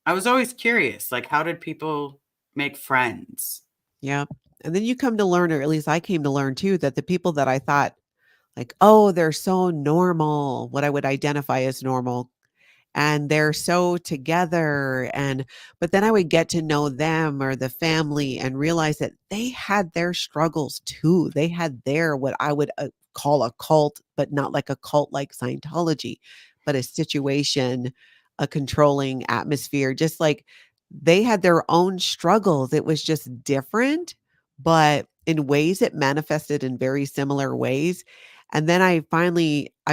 I was always curious, like how did people make friends? yeah. And then you come to learn, or at least I came to learn too, that the people that I thought like, oh, they're so normal, what I would identify as normal, and they're so together, but then I would get to know them or the family and realize that they had their struggles too. They had their what I would call a cult, but not like a cult like Scientology, but a situation, a controlling atmosphere, just like they had their own struggles. It was just different, but in ways it manifested in very similar ways. And then I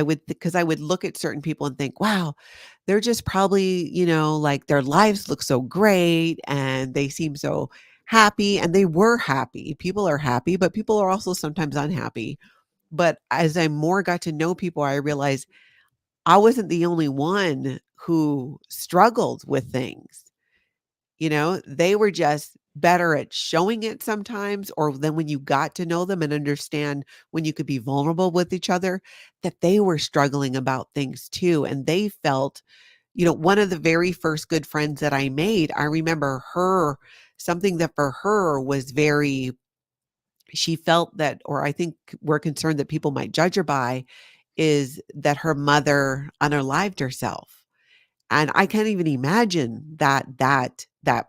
would, because I would look at certain people and think, wow, they're just probably, like their lives look so great and they seem so happy, and they were happy. People are happy, but people are also sometimes unhappy. But as I more got to know people, I realized I wasn't the only one who struggled with things. They were just better at showing it sometimes, or then when you got to know them and understand when you could be vulnerable with each other, that they were struggling about things too. And they felt, one of the very first good friends that I made, I remember something that for her was very, she felt that, or I think we're concerned that people might judge her by, is that her mother unalived herself. And I can't even imagine that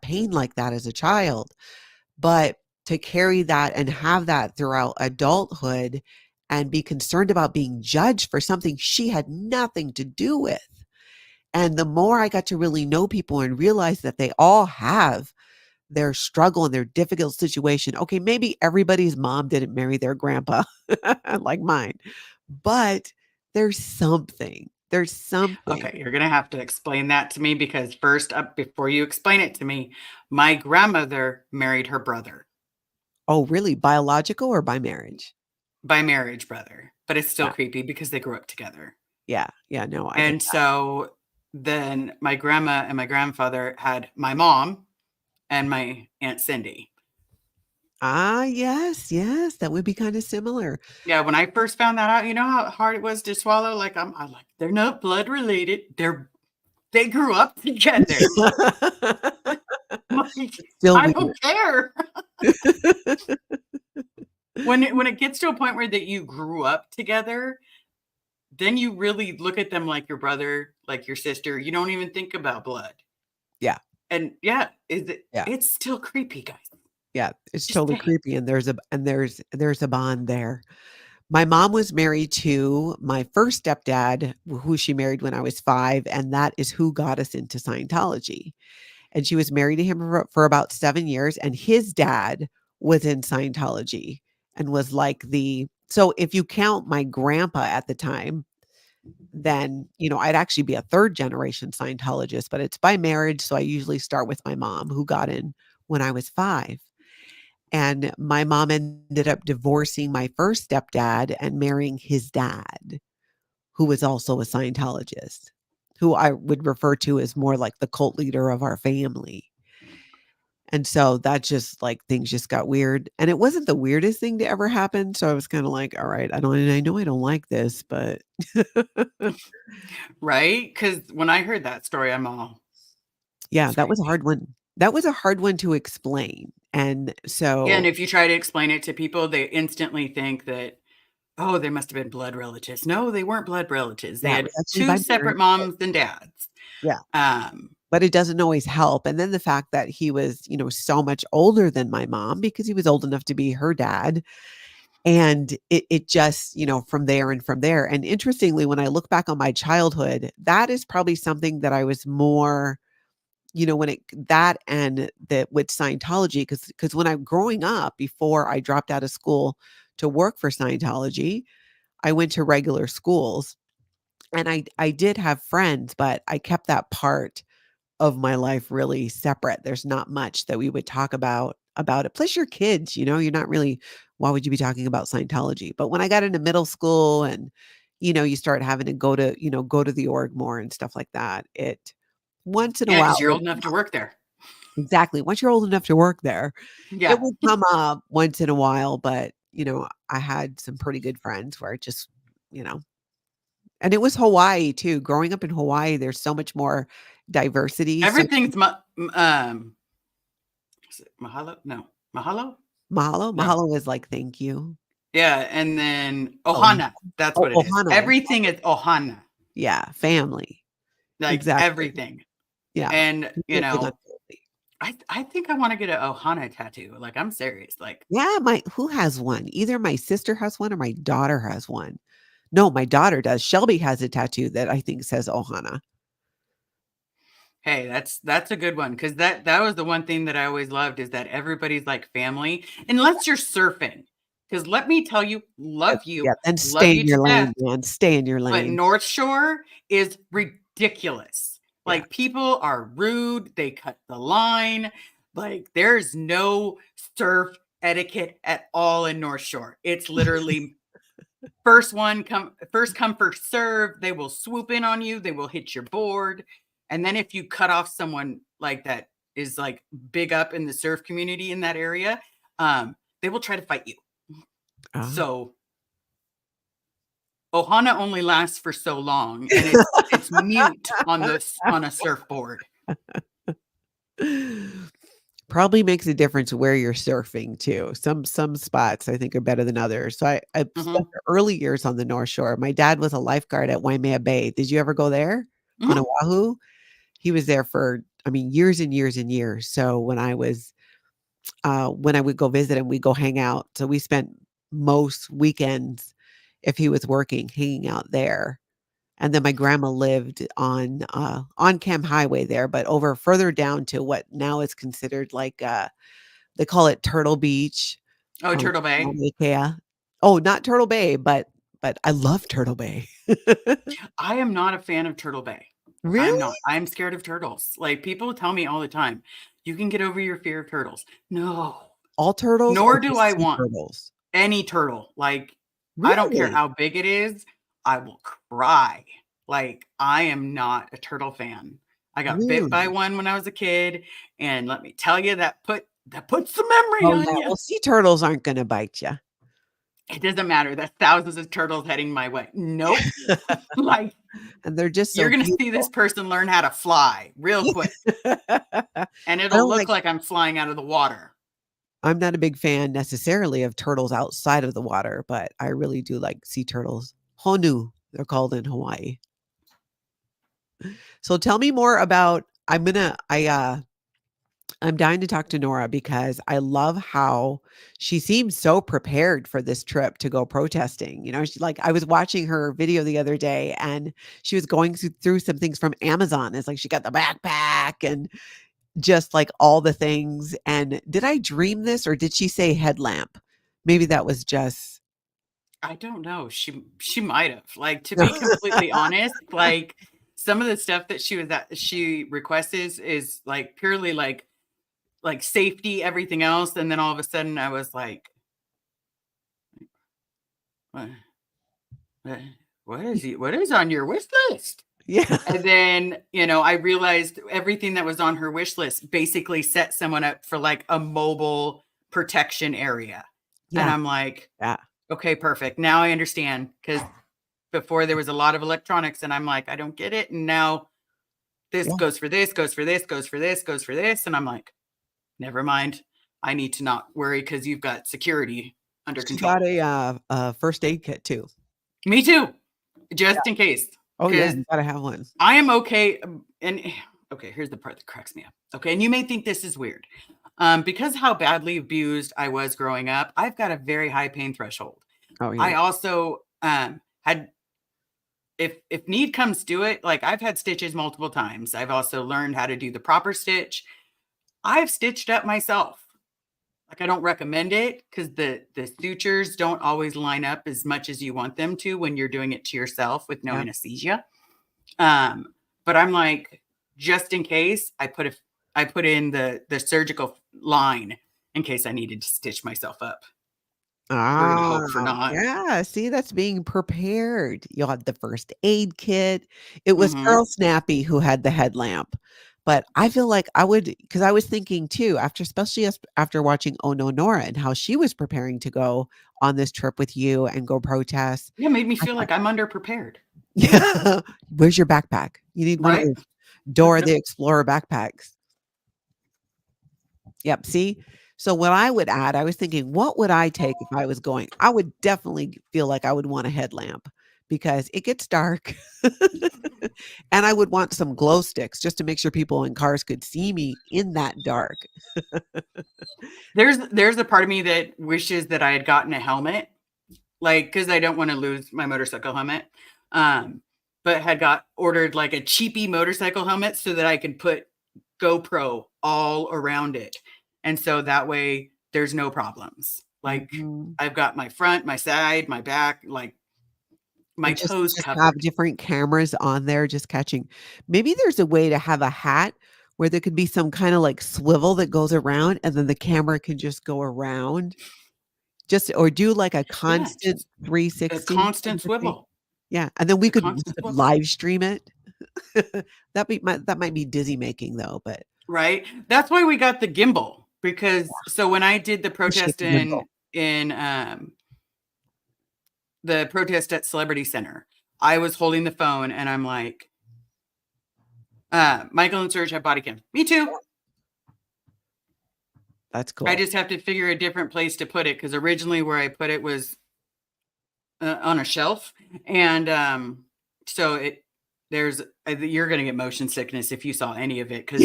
pain like that as a child. But to carry that and have that throughout adulthood and be concerned about being judged for something she had nothing to do with. And the more I got to really know people and realize that they all have their struggle and their difficult situation. Okay, maybe everybody's mom didn't marry their grandpa like mine, but there's something. There's something. Okay, you're gonna have to explain that to me because first up, before you explain it to me, my grandmother married her brother Oh, really? Biological or by marriage? by marriage, brother, but it's still Yeah. creepy because they grew up together. Yeah. Yeah. No, I get And so then my grandma and my grandfather had my mom and my Aunt Cindy. yes, yes. That would be kind of similar. Yeah, when I first found that out, you know how hard it was to swallow? Like I'm like, they're not blood related. They grew up together. Like, Still I weird. don't care. When it gets to a point where that you grew up together, then you really look at them like your brother, like your sister. You don't even think about blood. Yeah. And yeah, Yeah. it's still creepy, guys. Yeah, it's Just totally saying. creepy, and there's a bond there. My mom was married to my first stepdad, who she married when I was 5, and that is who got us into Scientology. And she was married to him for about 7 years, and his dad was in Scientology and was like the so if you count my grandpa at the time, then, I'd actually be a 3rd generation Scientologist, but it's by marriage, so I usually start with my mom, who got in when I was 5. And my mom ended up divorcing my first stepdad and marrying his dad, who was also a Scientologist, who I would refer to as more like the cult leader of our family. And so that just like things just got weird. And it wasn't the weirdest thing to ever happen. So I was kind of like, all right, I know I don't like this, but Right? Because when I heard that story, I'm all, yeah, it's that was a crazy. hard one. That was a hard one to explain. And Yeah, and so if you try to explain it to people, they instantly think that, oh, they must have been blood relatives. No, they weren't blood relatives. They yeah, it was had actually two by marriage. separate moms and dads. Yeah. Um, But it doesn't always help, and then the fact that he was, so much older than my mom because he was old enough to be her dad, and it just, from there and from there, and interestingly, when I look back on my childhood, that is probably something that I was more, when it that and that with Scientology, because when I'm growing up, before I dropped out of school to work for Scientology, I went to regular schools, and I did have friends, but I kept that part of my life really separate. There's not much that we would talk about it. Plus, you're kids, you're not really. Why would you be talking about Scientology? But when I got into middle school and you start having to go to the org more and stuff like that, it once in a yeah, while because you're would old enough to work there. exactly once you're old enough to work there, it Yeah. would come up once in a while. But I had some pretty good friends where it just you know and it was Hawaii too. Growing up in Hawaii, there's so much more diversity. So Everything's is it mahalo? No. Mahalo? mahalo. No. Mahalo is like, "Thank you." Yeah, and then Oh, ohana. That's oh, what it is. ohana. Everything is ohana, Yeah, family. like Exactly. everything. Yeah. And, People are big on family. I think I wanna get a ohana tattoo. Like, I'm serious. Like, Yeah, my who has one? Either my sister has one or my daughter has one. No, my daughter does. Shelby has a tattoo that I think says Ohana. hey, that's a good one because that was the one thing that I always loved is that everybody's like family, unless you're surfing. Because let me tell you, Yeah, then stay love in you to your death. lane, man. Stay in your But lane. North Shore is ridiculous. Yeah. Like people are rude, they cut the line. Like there's no surf etiquette at all in North Shore. It's literally first come first serve. They will swoop in on you, they will hit your board. And then if you cut off someone like that is like big up in the surf community in that area, they will try to fight you. Ah. So Ohana only lasts for so long, and it's mute on a surfboard. Probably makes a difference where you're surfing too. Some spots I think are better than others. So I spent Mhm, the early years on the North Shore. My dad was a lifeguard at Waimea Bay. Did you ever go there on mhm. Oahu? He was there for, I mean, years and years and years. So when I would go visit him, we'd go hang out. So we spent most weekends, if he was working, hanging out there. And then my grandma lived on Cam Highway there, but over further down to what now is considered like, they call it Turtle Beach, Oh, Turtle Bay. Mauna Kea. Oh, not Turtle Bay, but I love Turtle Bay. I am not a fan of Turtle Bay. I'm Really? not. I'm scared of turtles. Like, people tell me all the time, "You can get over your fear of turtles." No, All turtles or nor do just I sea want turtles? any turtle. Like, I don't care Really? how big it is, I will cry. Like, I am not a turtle fan. I got bit by Really? one when I was a kid, and let me tell you, that puts some memory Oh, on yeah, you. well, sea turtles aren't gonna bite you. It doesn't matter. There's thousands of turtles heading my way. Nope. Like, And they're just you're so gonna see this beautiful. person learn how to fly real quick, I and it'll don't look like like I'm flying out of the water. I'm not a big fan necessarily of turtles outside of the water, but I really do like sea turtles. Honu, they're called in Hawaii. So tell me more about I'm dying to talk to Nora because I love how she seems so prepared for this trip to go protesting. You know, she like I was watching her video the other day and she was going through some things from Amazon. It's like she got the backpack and just like all the things. And did I dream this or did she say headlamp? Maybe that was just I don't know. She might have. Like, to be completely honest, like some of the stuff that she requests is like purely like safety, everything else. And then all of a sudden I was like, what, what is on your wish list? yeah. And then, I realized everything that was on her wish list basically set someone up for like a mobile protection area. And Yeah. I'm like, Yeah. okay, perfect. Now I understand, because before there was a lot of electronics and I'm like, I don't get it. And now this Yeah. goes for this, goes for this, goes for this, goes for this. And I'm like, never mind. I need to not worry because you've got security under She control. got a first aid kit too. Me too, just in case. Oh yeah, Because you gotta have one. I am okay. And okay, here's the part that cracks me up. Okay. And you may think this is weird. Because how badly abused I was growing up, I've got a very high pain threshold. Oh I yeah. also had, if need comes to it, like I've had stitches multiple times. I've also learned how to do the proper stitch. I've stitched up myself. Like, I don't recommend it because the sutures don't always line up as much as you want them to when you're doing it to yourself with no Yeah. anesthesia. But I'm like, just in case, I put in the surgical line in case I needed to stitch myself up. We're gonna hope for not. Yeah, see, that's being prepared. You had the first aid kit. It was Mhm. Girl Snappy who had the headlamp, but I feel like I would because I was thinking too, especially after watching Oh No Nora and how she was preparing to go on this trip with you and go protest. Yeah, made me I feel thought, like I'm underprepared, yeah, where's your backpack? You need one of right? those Dora No, the Explorer backpacks. Yep, see? So what I would add, I was thinking, what would I take if I was going? I would definitely feel like I would want a headlamp because it gets dark. And I would want some glow sticks just to make sure people in cars could see me in that dark. there's a part of me that wishes that I had gotten a helmet, like because I don't want to lose my motorcycle helmet. But had got ordered like a cheapy motorcycle helmet so that I could put GoPro all around it. And so that way there's no problems. Like, Mhm. I've got my front, my side, my back, like my And just toes just have covered. different cameras on there just catching. Maybe there's a way to have a hat where there could be some kinda like swivel that goes around and then the camera can just go around. Just or do like a Yeah, constant just a 360 kind constant of a thing. swivel. Yeah, and then we A could constant swivel. live stream it. That might be dizzy making though, but Right? That's why we got the gimbal, because so when I did the the protest shaky gimbal. in the protest at Celebrity Center, I was holding the phone and I'm like, Michael and Serge have body cams. Me too. That's I cool. just have to figure a different place to put it because originally where I put it was on a shelf, and so you're going to get motion sickness if you saw any of it, because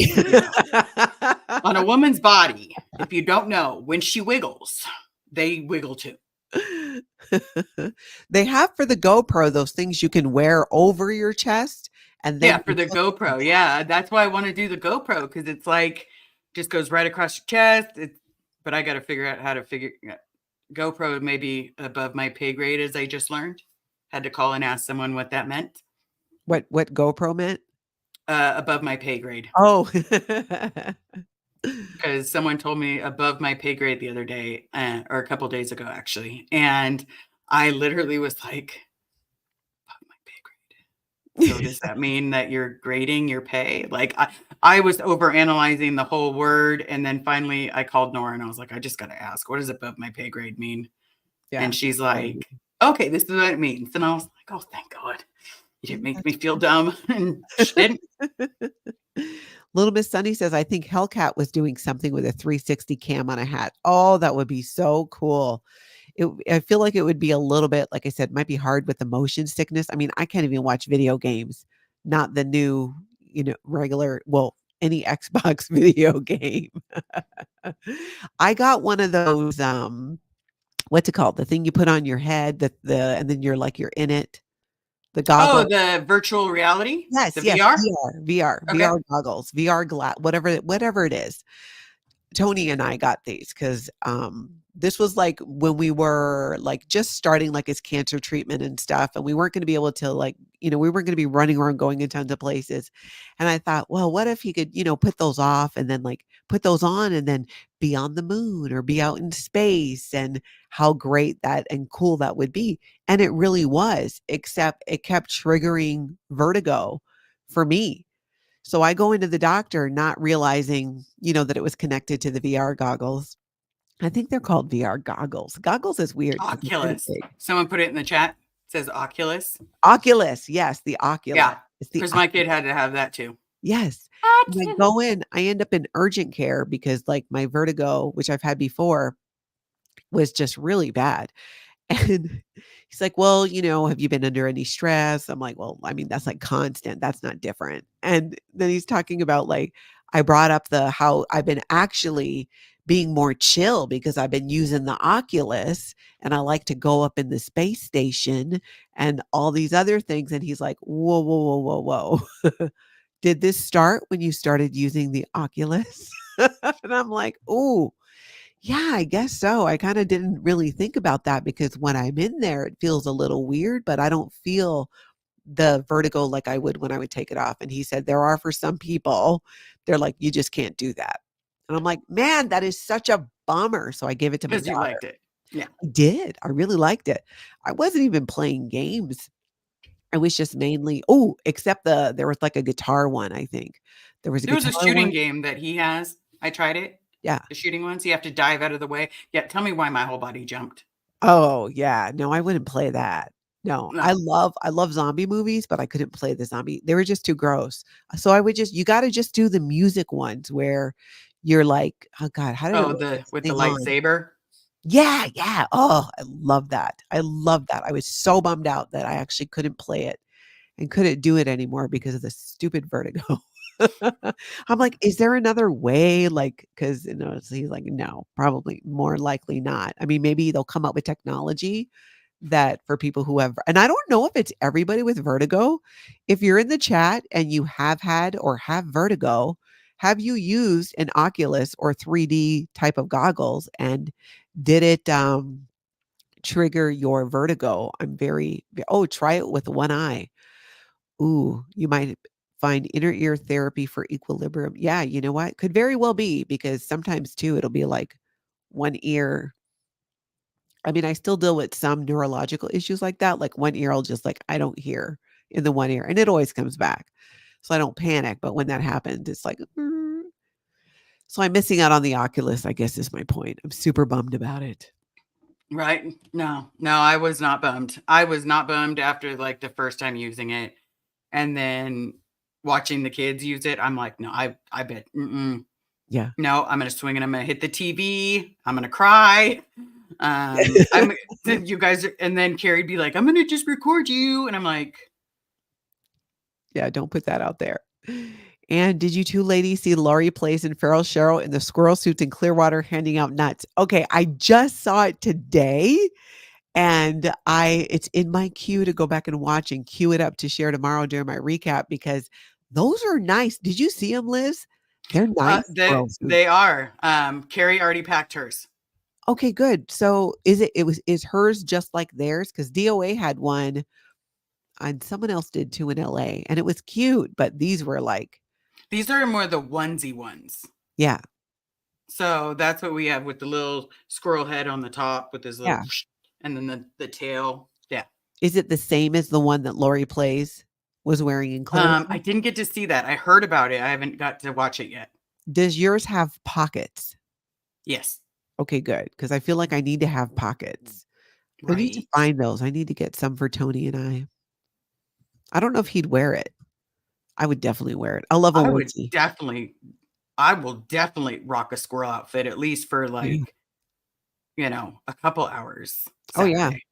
on a woman's body, if you don't know, when she wiggles, they wiggle too. They have for the GoPro those things you can wear over your chest and then Yeah, for you the put them on GoPro. Yeah, that's why I want to do the GoPro, because it's like just goes right across your chest. But I got to figure out how to figure. Yeah, GoPro may be above my pay grade, as I just learned. Had to call and ask someone what that meant. what GoPro meant? Above my pay grade, Oh. because someone told me above my pay grade the other day, or a couple days ago, actually, and I literally was like, above my pay grade. So does that mean that you're grading your pay? Like, I was over analyzing the whole word, and then finally I called Nora and I was like, I just got to ask, what does above my pay grade mean? Yeah. And she's like, okay, this is what it means. And I was like, oh, thank God. You didn't make me feel dumb. And she didn't. Little Miss Sunny says, I think Hellcat was doing something with a 360 cam on a hat. Oh, that would be so cool. I feel like it would be a little bit, like I said, might be hard with the motion sickness. I mean, I can't even watch video games, not the new, regular, well, any Xbox video game. I got one of those, what's it called? The thing you put on your head, and then you're in it, the Oh, goggle. the virtual reality? Yes, The yes, VR? Okay. VR goggles, VR whatever it is. Tony and I got these because this was like when we were like just starting like his cancer treatment and stuff, and we weren't going to be able to like, we weren't going to be running around going in tons of places. And I thought, well, what if he could, put those off and then like put those on and then be on the moon or be out in space, and how great that and cool that would be. And it really was, except it kept triggering vertigo for me. So I go into the doctor not realizing, that it was connected to the VR goggles. I think they're called VR goggles. Goggles is weird because they're kind of Oculus. big. Someone put it in the chat. It says Oculus. Oculus, yes, the Oculus. Yeah, It's the because my kid had to have that too. yes. And I go in, I end up in urgent care because like my vertigo, which I've had before, was just really bad. And he's like, "Well, have you been under any stress?" I'm like, "Well, I mean, that's like constant. That's not different." And then he's talking about like I brought up the how I've been actually being more chill because I've been using the Oculus and I like to go up in the space station and all these other things. And he's like, "Whoa, whoa, whoa, whoa, whoa." Did this start when you started using the Oculus? And I'm like, "Ooh, yeah, I guess so." I kinda didn't really think about that because when I'm in there, it feels a little weird, but I don't feel the vertigo like I would when I would take it off. And he said, "There are for some people, they're like, you just can't do that." And I'm like, "Man, that is such a bummer." So I gave it to my Because you daughter. liked it. Yeah. I did. I really liked it. I wasn't even playing games. I was just mainly except there was like a guitar one, I think. There was a There was a guitar shooting one. game that he has. I tried it. Yeah. The shooting ones. You have to dive out of the way. Yeah, tell me why my whole body jumped. Oh, yeah. No, I wouldn't play that. No, I No. love I love zombie movies, but I couldn't play the zombie. They were just too gross. So I would just you gotta just do the music ones where you're like, oh god, how did it Oh, work the this with the thing on? lightsaber. Yeah, yeah. Oh, I love that. I love that. I was so bummed out that I actually couldn't play it and couldn't do it anymore because of the stupid vertigo. I'm like, "Is there another way?" Like, 'cause, so he's like, "No, probably more likely not." I mean, maybe they'll come up with technology that for people who have and I don't know if it's everybody with vertigo. If you're in the chat and you have had or have vertigo, have you used an Oculus or 3D type of goggles, and did it, trigger your vertigo? Try it with one eye. Ooh, you might find inner ear therapy for equilibrium. Yeah, you know what? Could very well be because sometimes too, it'll be like one ear. I mean, I still deal with some neurological issues like that. Like one ear, I'll just like, I don't hear in the one ear and it always comes back. So I don't panic. But when that happens, it's like, "Mm." So I'm missing out on the Oculus, I guess is my point. I'm super bummed about it. Right? No, no, I was not bummed. I was not bummed after like the first time using it, and then watching the kids use it. I'm like, no, I bet, Yeah. no, I'm gonna swing and I'm gonna hit the TV. I'm gonna cry. I'm then you guys, and then Carrie'd be like, I'm gonna just record you, and I'm like, Yeah, don't put that out there. And did you two ladies see Laurie Place and Farrell Cheryl in the squirrel suits in Clearwater handing out nuts? Okay, I just saw it today and it's in my queue to go back and watch and queue it up to share tomorrow during my recap because those are nice. Did you see them, Liz? They're nice squirrel suits. they are. Carrie already packed hers. Okay, good. So is hers just like theirs? Because DOA had one and someone else did too in LA and it was cute, but these were like, These are more the onesie ones. yeah, So that's what we have with the little squirrel head on the top with his little, yeah. and then the tail. Yeah. Is it the same as the one that Laurie Plays was wearing in Clearwater? I didn't get to see that. I heard about it. I haven't got to watch it yet. Does yours have pockets? Yes. Okay, good, because I feel like I need to have pockets. I need to Right. find those. I need to get some for Tony and I. I don't know if he'd wear it. I would definitely wear it. I love a I would onesie. I will definitely rock a squirrel outfit at least for Yeah. like, a couple hours Oh, yeah. Saturday.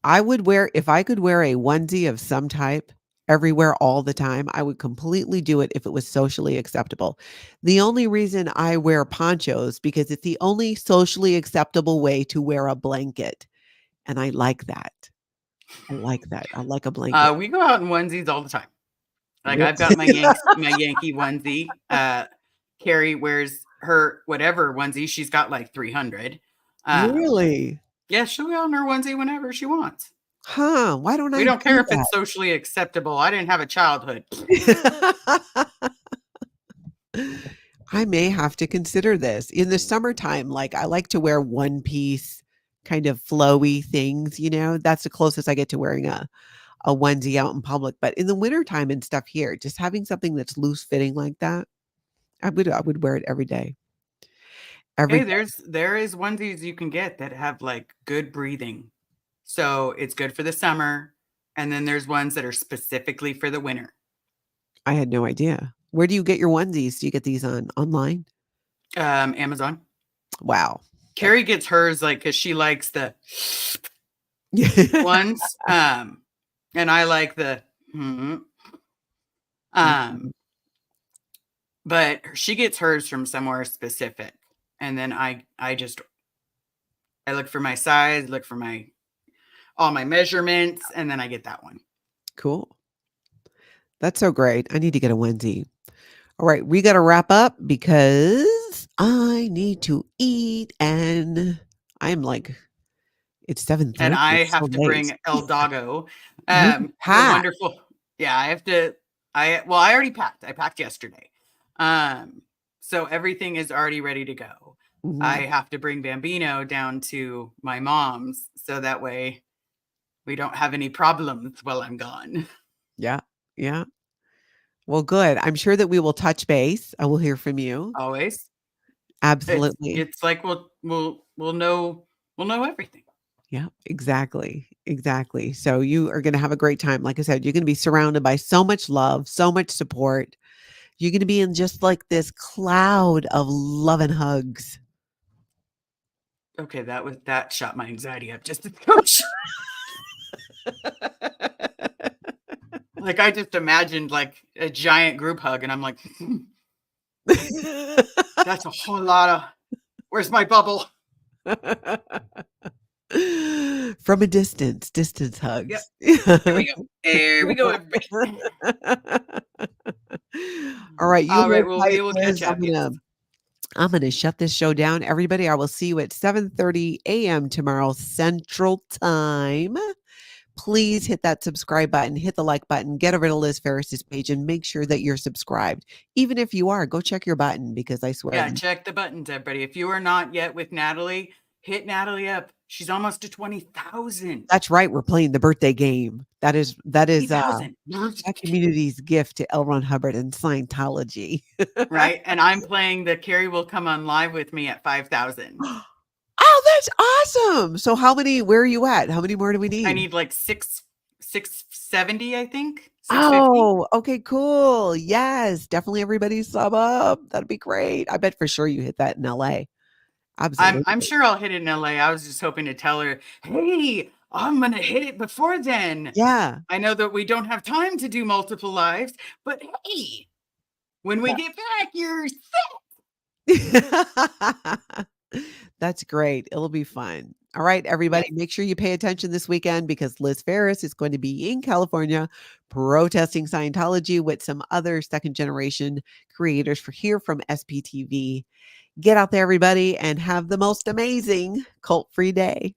I would wear if I could wear a onesie of some type, everywhere all the time. I would completely do it if it was socially acceptable. The only reason I wear ponchos because it's the only socially acceptable way to wear a blanket, and I like that. I like that. I like a blanket. We go out in onesies all the time. Like Re I've got my Yankee onesie. Carrie wears her whatever onesie. She's got like 300. Really? Yeah, she'll go in her onesie whenever she wants. Huh, why don't We I don't care do if it's socially acceptable. I didn't have a childhood. that? I may have to consider this. In the summertime, like, I like to wear one-piece, kind of flowy things, that's the closest I get to wearing a onesie out in public, but in the wintertime and stuff here, just having something that's loose fitting like that, I would wear it every day. Every Hey, there is onesies you can get that have like good breathing. So it's good for the summer. And then there's ones that are specifically for the winter. I had no idea. Where do you get your onesies? Do you get these online? Amazon. Wow. Carrie gets hers like because she likes the ones. And I like the but she gets hers from somewhere specific. And then I look for my size, look for all my measurements, and then I get that one. Cool. That's so great. I need to get a onesie. All right, we got to wrap up because I need to eat, and I'm like, it's 7:30. And I It's so have to late. bring El Doggo. You The packed. wonderful. Yeah, I have to. I already packed. I packed yesterday. So everything is already ready to go. Mhm. I have to bring Bambino down to my mom's so that way we don't have any problems while I'm gone. Yeah, yeah. Well, good. I'm sure that we will touch base. I will hear from you. Always. Absolutely. It's like we'll know everything. Yeah, exactly. Exactly. So you are going to have a great time. Like I said, you're going to be surrounded by so much love, so much support. You're going to be in just like this cloud of love and hugs. Okay, that shot my anxiety up just a touch. Like I just imagined like a giant group hug, and I'm like, that's a whole lot of. Where's my bubble? From a distance hugs. Here we go. There we go, everybody. All right, you All right, hold well, we tight, will Liz. catch up. Yes. I'm gonna shut this show down. Everybody, I will see you at 7:30 a.m. tomorrow Central Time. Please hit that subscribe button, hit the like button, get over to Liz Ferris's page and make sure that you're subscribed. Even if you are, go check your button because I swear. Yeah, check the buttons, everybody. If you are not yet with Natalie, hit Natalie up. She's almost to 20,000. That's right. We're playing the birthday game. That is 20,000. that community's gift to L. Ron Hubbard and Scientology. Right? And I'm playing the Carrie will come on live with me at 5,000. Oh, that's awesome. So where are you at? How many more do we need? I need like 670, I think. 650. Oh, okay, cool. Yes, definitely everybody sub up. That'd be great. I bet for sure you hit that in LA. Absolutely. I'm sure I'll hit it in LA. I was just hoping to tell her, hey, I'm going to hit it before then. Yeah. I know that we don't have time to do multiple lives, but hey, when we get back, you're set. That's great. It'll be fun. All right, everybody, make sure you pay attention this weekend because Liz Ferris is going to be in California protesting Scientology with some other second generation creators from SPTV. Get out there, everybody, and have the most amazing cult-free day.